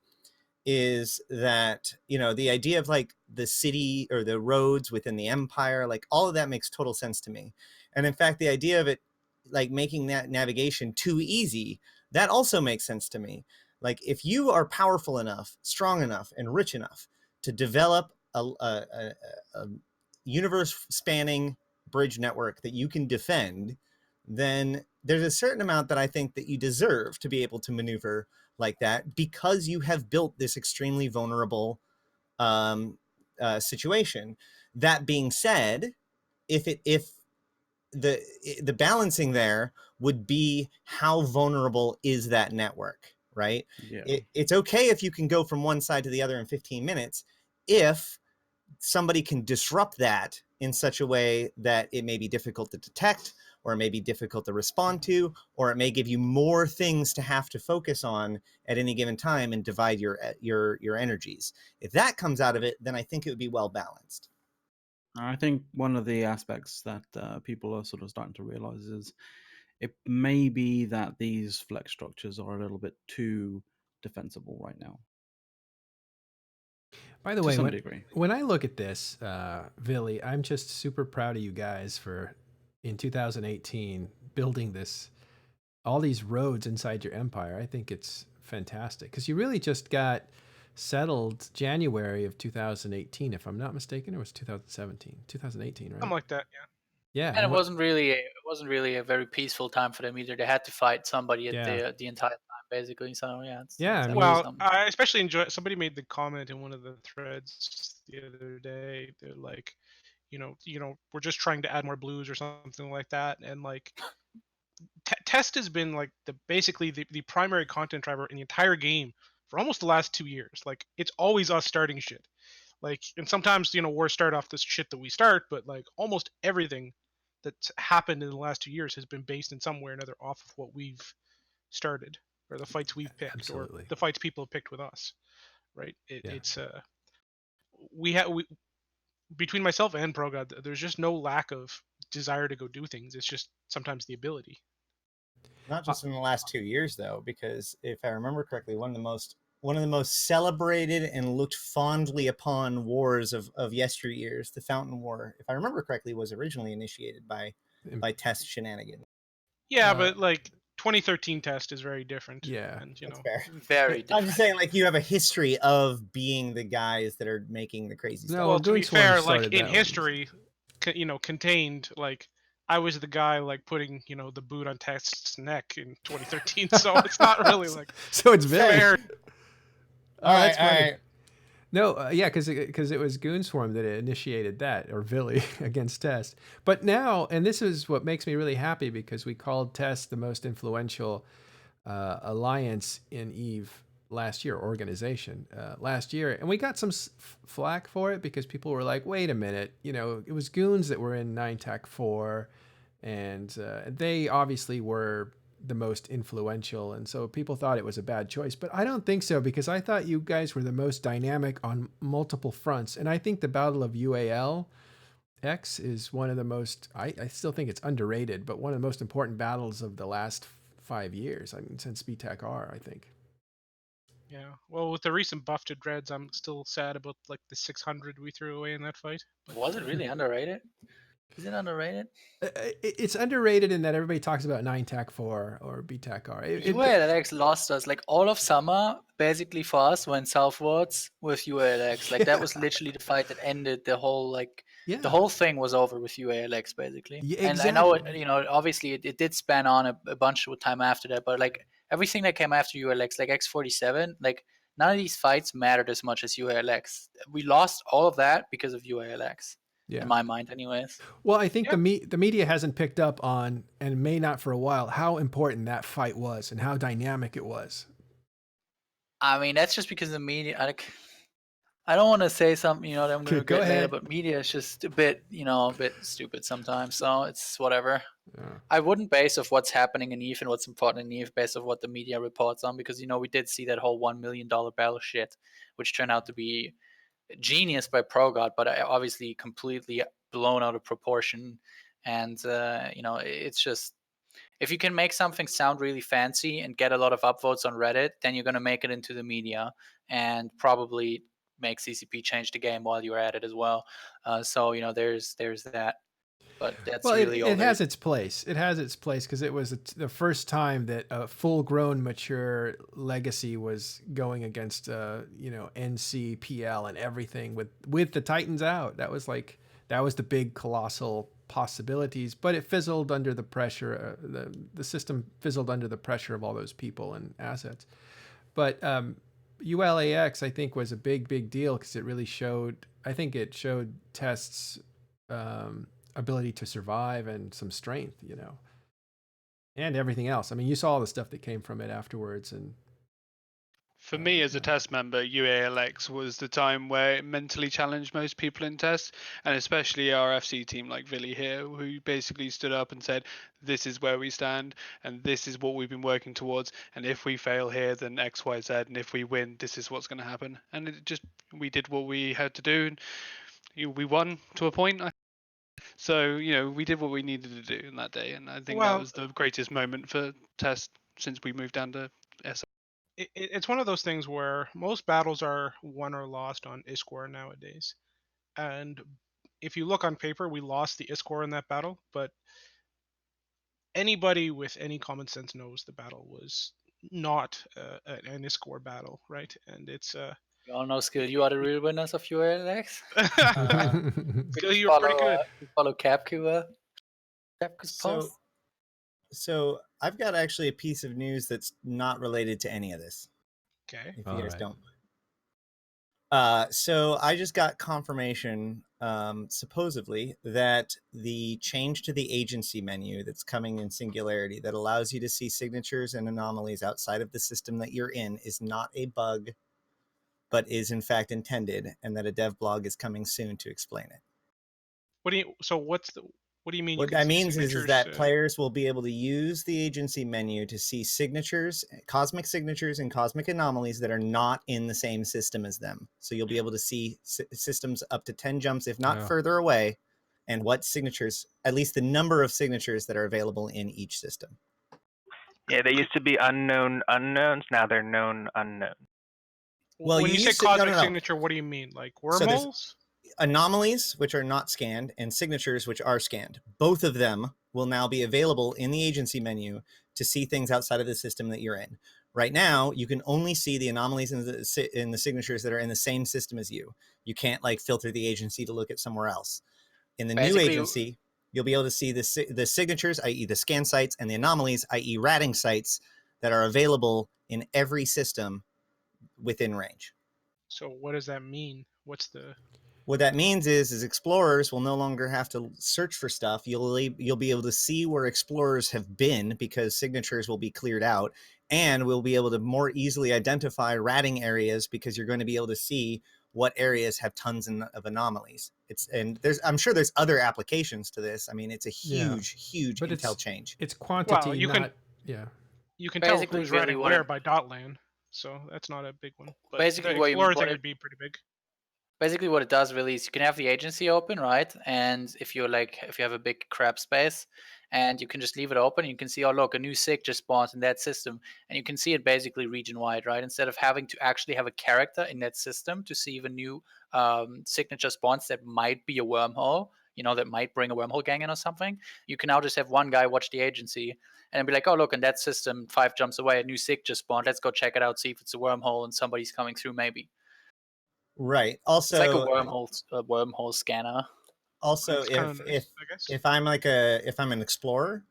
is that, the idea of like the city or the roads within the empire, like all of that makes total sense to me. And in fact, the idea of it like making that navigation too easy, that also makes sense to me. Like if you are powerful enough, strong enough, and rich enough to develop a universe spanning bridge network that you can defend, then there's a certain amount that I think that you deserve to be able to maneuver like that, because you have built this extremely vulnerable situation. That being said, if the balancing there would be how vulnerable is that network, right? Yeah. It's okay if you can go from one side to the other in 15 minutes if somebody can disrupt that in such a way that it may be difficult to detect, or it may be difficult to respond to, or it may give you more things to have to focus on at any given time and divide your energies. If that comes out of it, then I think it would be well balanced. I think one of the aspects that people are sort of starting to realize is it may be that these flex structures are a little bit too defensible right now. By the way, when I look at this, Vily, I'm just super proud of you guys for, in 2018, building all these roads inside your empire. I think it's fantastic, because you really just got settled January of 2018, if I'm not mistaken, or was it 2017? 2018, right? Something like that, yeah. Yeah, and it wasn't really a very peaceful time for them either. They had to fight somebody at the entire time, basically. So yeah, Yeah, I it's mean- Well, something. I especially enjoy. Somebody made the comment in one of the threads the other day. They're like, we're just trying to add more blues or something like that, and like test has been like basically the primary content driver in the entire game for almost the last 2 years. Like it's always us starting shit. Like, and sometimes wars start off this shit that we start, but like almost everything that's happened in the last 2 years has been based in some way or another off of what we've started, or the fights we've picked, Absolutely. or the fights people have picked with us, right? Yeah. It's we between myself and ProGod, there's just no lack of desire to go do things. It's just sometimes the ability. Not just in the last 2 years, though, because if I remember correctly, one of the most celebrated and looked fondly upon wars of yesteryears, the Fountain War, if I remember correctly, was originally initiated by test shenanigans. Yeah, but like 2013 test is very different. Yeah. And That's fair. Very different. I'm just saying, like, you have a history of being the guys that are making the crazy stuff. No, well, to be Goonswarm fair, like started in that one. history, contained, like I was the guy like putting the boot on Test's neck in 2013, so it's not really like So it's Vily. fair. All right, that's all funny. right. No, yeah, because it was Goonswarm that initiated that, or Vily against Test. But now, and this is what makes me really happy, because we called Test the most influential alliance in EVE last year, organization last year, and we got some flack for it because people were like, "Wait a minute, it was Goons that were in 9TAC4, and they obviously were the most influential, and so people thought it was a bad choice." But I don't think so, because I thought you guys were the most dynamic on multiple fronts, and I think the Battle of UAL X is one of the most, I still think it's underrated, but one of the most important battles of the last 5 years. I mean, since BTAC-R, I think. Yeah. Well, with the recent buff to Dreads, I'm still sad about like the 600 we threw away in that fight. But Was it really underrated? Is it underrated? It's underrated in that everybody talks about 9TAC4 or BTAC-R. UALX lost us like all of summer, basically for us, went southwards with UALX. Like that was literally the fight that ended the whole the whole thing was over with UALX basically. Yeah, and I know exactly. obviously it did span on a bunch of time after that, but like everything that came after UALX, like X47, like none of these fights mattered as much as UALX. We lost all of that because of UALX. Yeah. In my mind, anyways. Well, I think the media hasn't picked up on, and may not for a while, how important that fight was and how dynamic it was. I mean, that's just because the media. I don't want to say something, that I'm going to get later, but media is just a bit stupid sometimes. So it's whatever. Yeah. I wouldn't base off what's happening in EVE and what's important in EVE based off what the media reports on, because we did see that whole $1 million battle shit, which turned out to be genius by ProGod, but obviously completely blown out of proportion. And it's just, if you can make something sound really fancy and get a lot of upvotes on Reddit, then you're going to make it into the media and probably make CCP change the game while you're at it as well. So there's that. But that's really it has its place. It has its place because it was the first time that a full-grown, mature legacy was going against, NC, PL, and everything with the Titans out. That was the big colossal possibilities, but it fizzled under the pressure. The system fizzled under the pressure of all those people and assets. But ULAX, I think, was a big deal because it really showed. I think it showed Test's ability to survive and some strength, and everything else. I mean, you saw all the stuff that came from it afterwards. And for me, as a test member, UALX was the time where it mentally challenged most people in tests, and especially our FC team like Vily here, who basically stood up and said, this is where we stand, and this is what we've been working towards, and if we fail here, then X, Y, Z, and if we win, this is what's going to happen. And we did what we had to do, and we won to a point. So, we did what we needed to do in that day, and I think that was the greatest moment for test since we moved down to SR. It's one of those things where most battles are won or lost on ISCOR nowadays. And if you look on paper, we lost the ISCOR in that battle, but anybody with any common sense knows the battle was not an ISCOR battle, right? And it's... You all know, Skill, you are the real winners of ULX. Skill, you're pretty good. Follow Capcu's So, post. So I've got actually a piece of news that's not related to any of this. Okay. If you guys don't. So I just got confirmation, supposedly, that the change to the agency menu that's coming in Singularity that allows you to see signatures and anomalies outside of the system that you're in is not a bug, but is in fact intended, and that a dev blog is coming soon to explain it. What do you mean? What that means is that players will be able to use the agency menu to see signatures, cosmic signatures, and cosmic anomalies that are not in the same system as them. So you'll be able to see systems up to 10 jumps, if not further away, and what signatures, at least the number of signatures that are available in each system. Yeah, they used to be unknown unknowns. Now they're known unknowns. Well, when you say cosmic signature, what do you mean? Like wormholes? Anomalies, which are not scanned, and signatures, which are scanned. Both of them will now be available in the agency menu to see things outside of the system that you're in. Right now, you can only see the anomalies in the signatures that are in the same system as you. You can't like filter the agency to look at somewhere else. In the new agency, you'll be able to see the signatures, i.e. the scan sites, and the anomalies, i.e. ratting sites, that are available in every system within range. So what does that mean? What that means is explorers will no longer have to search for stuff. You'll be able to see where explorers have been because signatures will be cleared out, and we'll be able to more easily identify ratting areas because you're going to be able to see what areas have tons of anomalies. I'm sure there's other applications to this. I mean, it's a huge intel change. It's quantity, well, you can tell who's ratting where by dotland, so that's not a big one. But basically, the explorer thing would be pretty big. Basically, what it does really is you can have the agency open, right? And if you have a big crab space, and you can just leave it open, you can see, oh look, a new sig just spawned in that system, and you can see it basically region wide, right? Instead of having to actually have a character in that system to see even new signature spawns that might be a wormhole, that might bring a wormhole gang in or something. You can now just have one guy watch the agency and be like, oh look, in that system 5 jumps away, a new sig just spawned. Let's go check it out, see if it's a wormhole and somebody's coming through maybe. Right. Also, it's like a wormhole scanner. Also, if I'm an explorer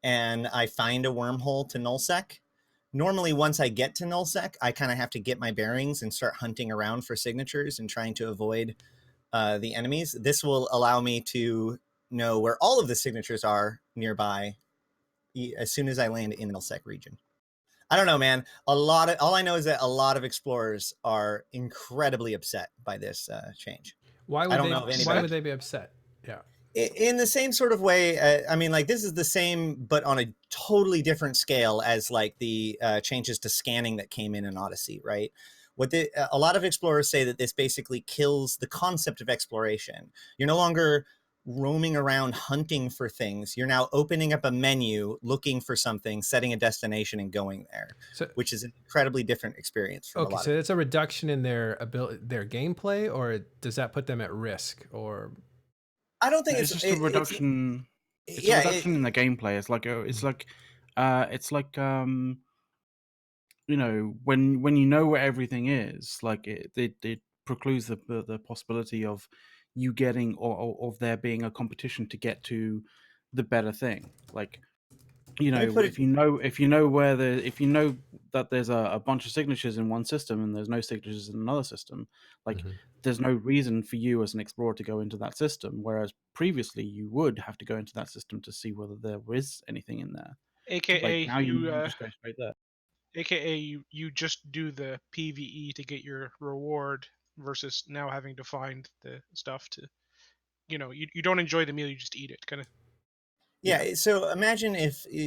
and I find a wormhole to nullsec, normally once I get to nullsec, I kind of have to get my bearings and start hunting around for signatures and trying to avoid the enemies. This will allow me to know where all of the signatures are nearby as soon as I land in the nullsec region. I don't know, man. All I know is that a lot of explorers are incredibly upset by this change. Why would they be upset? Yeah. In the same sort of way, I mean, like this is the same, but on a totally different scale as like the changes to scanning that came in Odyssey, right? A lot of explorers say that this basically kills the concept of exploration. You're no longer roaming around hunting for things. You're now opening up a menu, looking for something, setting a destination, and going there, which is an incredibly different experience. So it's a reduction in their gameplay, or does that put them at risk? Or I don't think it's just a reduction. It's a reduction in the gameplay. It's like when you know where everything is, like it precludes the possibility of you getting or of there being a competition to get to the better thing. Like if you know that there's a bunch of signatures in one system and there's no signatures in another system, like there's no reason for you as an explorer to go into that system, whereas previously you would have to go into that system to see whether there is anything in there. AKA now you just go straight there. AKA you just do the PvE to get your reward versus now having to find the stuff to, you don't enjoy the meal, you just eat it, kind of. Yeah. So imagine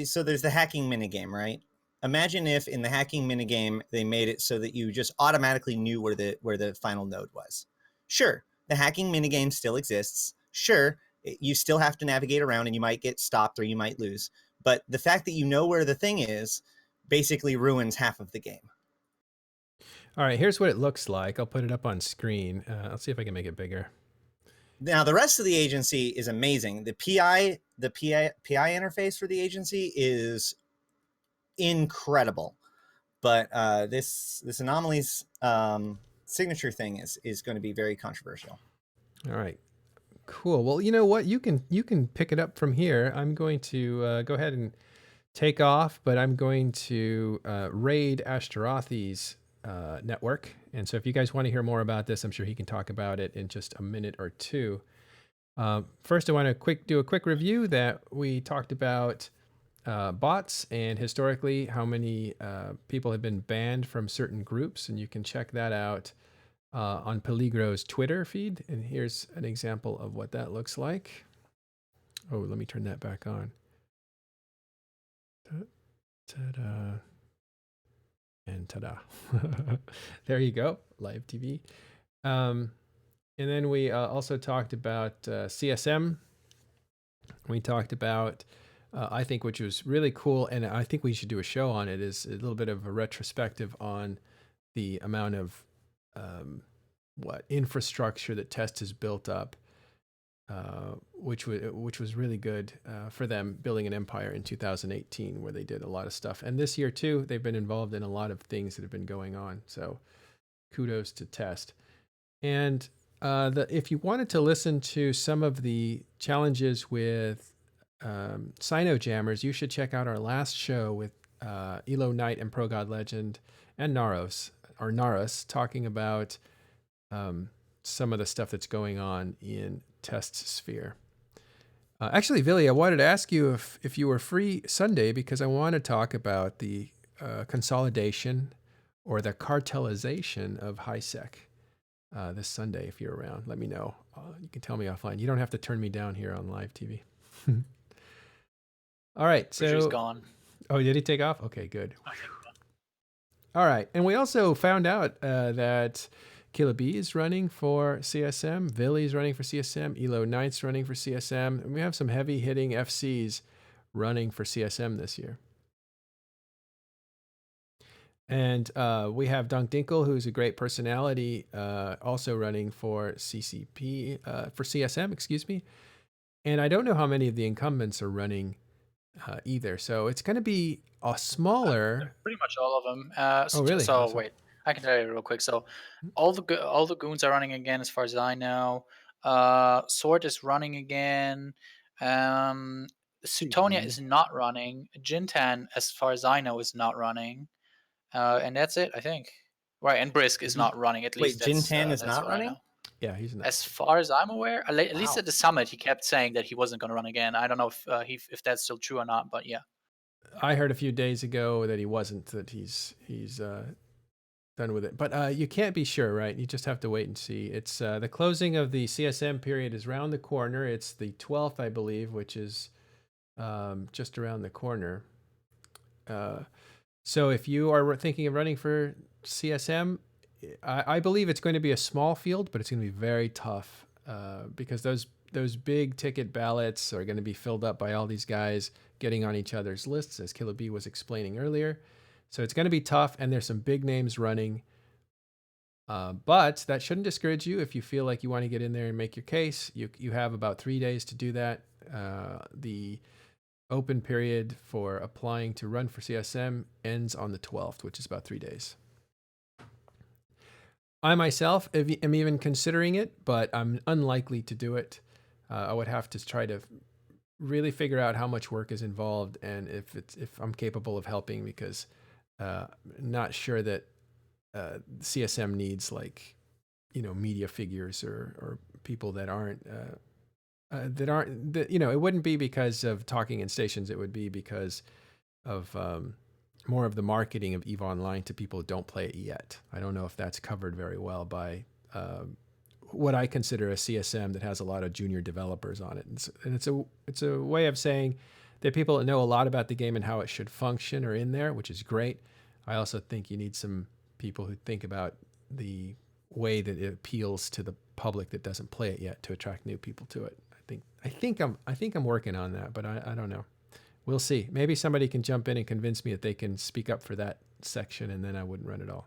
so there's the hacking minigame, right? Imagine if in the hacking minigame they made it so that you just automatically knew where the final node was. Sure, the hacking minigame still exists. Sure, you still have to navigate around and you might get stopped or you might lose. But the fact that you know where the thing is basically ruins half of the game. All right, here's what it looks like. I'll put it up on screen. Let's see if I can make it bigger. Now, the rest of the agency is amazing. The PI interface for the agency is incredible. But this anomalies signature thing is going to be very controversial. All right, cool. Well, you know what? You can pick it up from here. I'm going to go ahead and take off, but I'm going to raid Ashtaroth's network. And so if you guys want to hear more about this, I'm sure he can talk about it in just a minute or two. First, I want to do a quick review that we talked about bots and historically how many people have been banned from certain groups. And you can check that out on Peligro's Twitter feed. And here's an example of what that looks like. Oh, let me turn that back on. Ta-da. And ta-da. There you go, live TV. And then we also talked about CSM. We talked about, I think, which was really cool, and I think we should do a show on it, is a little bit of a retrospective on the amount of infrastructure that Test has built up, which was really good for them building an empire in 2018, where they did a lot of stuff. And this year too, they've been involved in a lot of things that have been going on. So kudos to Test. And if you wanted to listen to some of the challenges with Sino-Jammers, you should check out our last show with Elo Knight and Pro God Legend and Naros talking about some of the stuff that's going on in Test Sphere. Actually, Vily, I wanted to ask you if you were free Sunday, because I want to talk about the consolidation or the cartelization of HiSec this Sunday. If you're around, let me know. You can tell me offline. You don't have to turn me down here on live TV. All right. So Richard's gone. Oh, did he take off? Okay, good. All right. And we also found out that Killah Bee is running for CSM. Vily is running for CSM. Elo Knight's running for CSM. And we have some heavy hitting FCs running for CSM this year. And we have Dunk Dinkle, who's a great personality, also running for CSM, excuse me. And I don't know how many of the incumbents are running either. So it's going to be a smaller. Pretty much all of them. Oh, really? So Awesome. wait, I can tell you real quick. So all the goons are running again, as far as I know. Sword is running again. Sutonia is not running. Jintan, as far as I know, is not running. And that's it, I think. Right, and Brisk is not running. At least Wait, Jintan is not running? Yeah, he's not. As far as I'm aware, at least at the summit, he kept saying that he wasn't going to run again. I don't know if that's still true or not, but yeah. I heard a few days ago that he wasn't, that he's done with it. But you can't be sure, right? You just have to wait and see. It's the closing of the CSM period is around the corner. It's the 12th, I believe, which is just around the corner. So if you are thinking of running for CSM, I believe it's going to be a small field, but it's going to be very tough because those big ticket ballots are going to be filled up by all these guys getting on each other's lists, as Killah Bee was explaining earlier. So it's going to be tough, and there's some big names running. But that shouldn't discourage you if you feel like you want to get in there and make your case. You have about 3 days to do that. The open period for applying to run for CSM ends on the 12th, which is about 3 days. I myself am even considering it, but I'm unlikely to do it. I would have to try to really figure out how much work is involved and if I'm capable of helping, because not sure that CSM needs media figures or people that aren't it wouldn't be because of talking in stations. It would be because of more of the marketing of EVE Online to people who don't play it yet. I don't know if that's covered very well by what I consider a CSM that has a lot of junior developers on it. And it's a way of saying that people that know a lot about the game and how it should function are in there, which is great. I also think you need some people who think about the way that it appeals to the public that doesn't play it yet to attract new people to it. I think I'm working on that, but I don't know. We'll see. Maybe somebody can jump in and convince me that they can speak up for that section, and then I wouldn't run it all.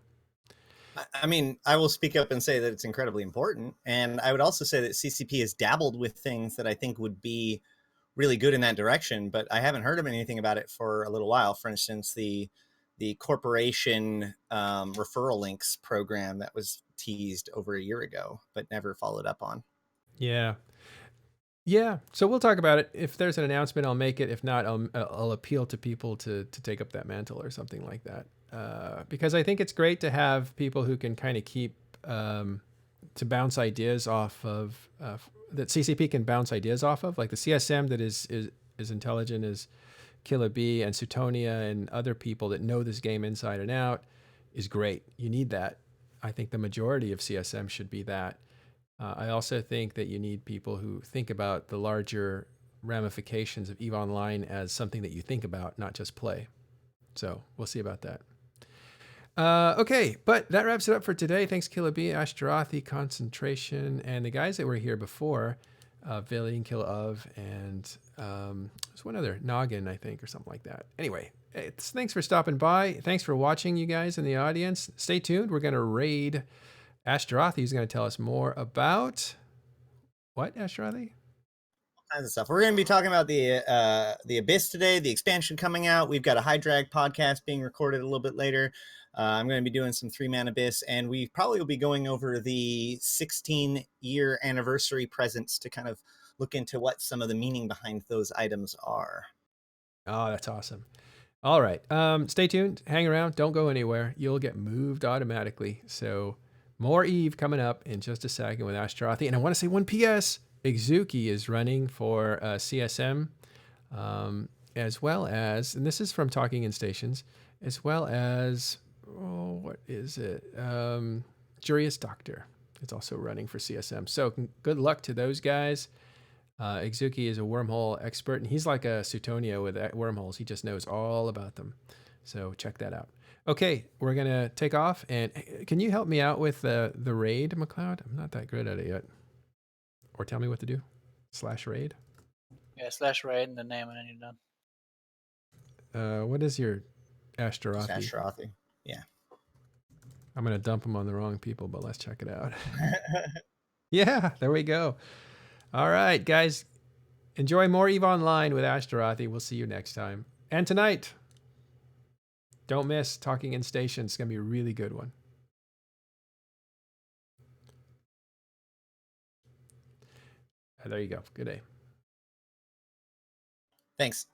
I mean, I will speak up and say that it's incredibly important. And I would also say that CCP has dabbled with things that I think would be really good in that direction, but I haven't heard of anything about it for a little while. For instance, the corporation referral links program that was teased over a year ago, but never followed up on. Yeah. Yeah, so we'll talk about it. If there's an announcement, I'll make it. If not, I'll appeal to people to take up that mantle or something like that. Because I think it's great to have people who can kind of keep to bounce ideas off of that CCP can bounce ideas off of, like the CSM that is intelligent as Killah Bee and Sutonia and other people that know this game inside and out is great. You need that. I think the majority of CSM should be that. I also think that you need people who think about the larger ramifications of EVE Online as something that you think about, not just play. So we'll see about that. Okay, but that wraps it up for today. Thanks, Killah Bee, Ashtarothi, Concentration, and the guys that were here before, Vily and Killah of, and there's one other, Noggin, I think, or something like that. Anyway, thanks for stopping by. Thanks for watching, you guys in the audience. Stay tuned. We're going to raid Ashtarothi. He's going to tell us more about what, Ashtarothi? Kinds of stuff. We're going to be talking about the Abyss today, the expansion coming out. We've got a High Drag podcast being recorded a little bit later. I'm going to be doing some 3-man Abyss, and we probably will be going over the 16-year anniversary presents to kind of look into what some of the meaning behind those items are. Oh, that's awesome. All right. Stay tuned. Hang around. Don't go anywhere. You'll get moved automatically. So more EVE coming up in just a second with Ashtarothi. And I want to say one PS. Igzuki is running for CSM, as well as, and this is from Talking in Stations, as well as, what is it? Jurious Doctor. It's also running for CSM. So good luck to those guys. Igzuki is a wormhole expert, and he's like a Sutonia with wormholes. He just knows all about them. So check that out. Okay, we're going to take off. And can you help me out with the raid, McLeod? I'm not that good at it yet. Or tell me what to do. /raid? Yeah, /raid and the name, and then you're done. What is your Ashtarothi? Ashtarothi. Yeah. I'm going to dump them on the wrong people, but let's check it out. Yeah, there we go. All right, guys. Enjoy more EVE Online with Ashtarothi. We'll see you next time. And tonight, don't miss Talking in Stations. It's going to be a really good one. There you go. Good day. Thanks.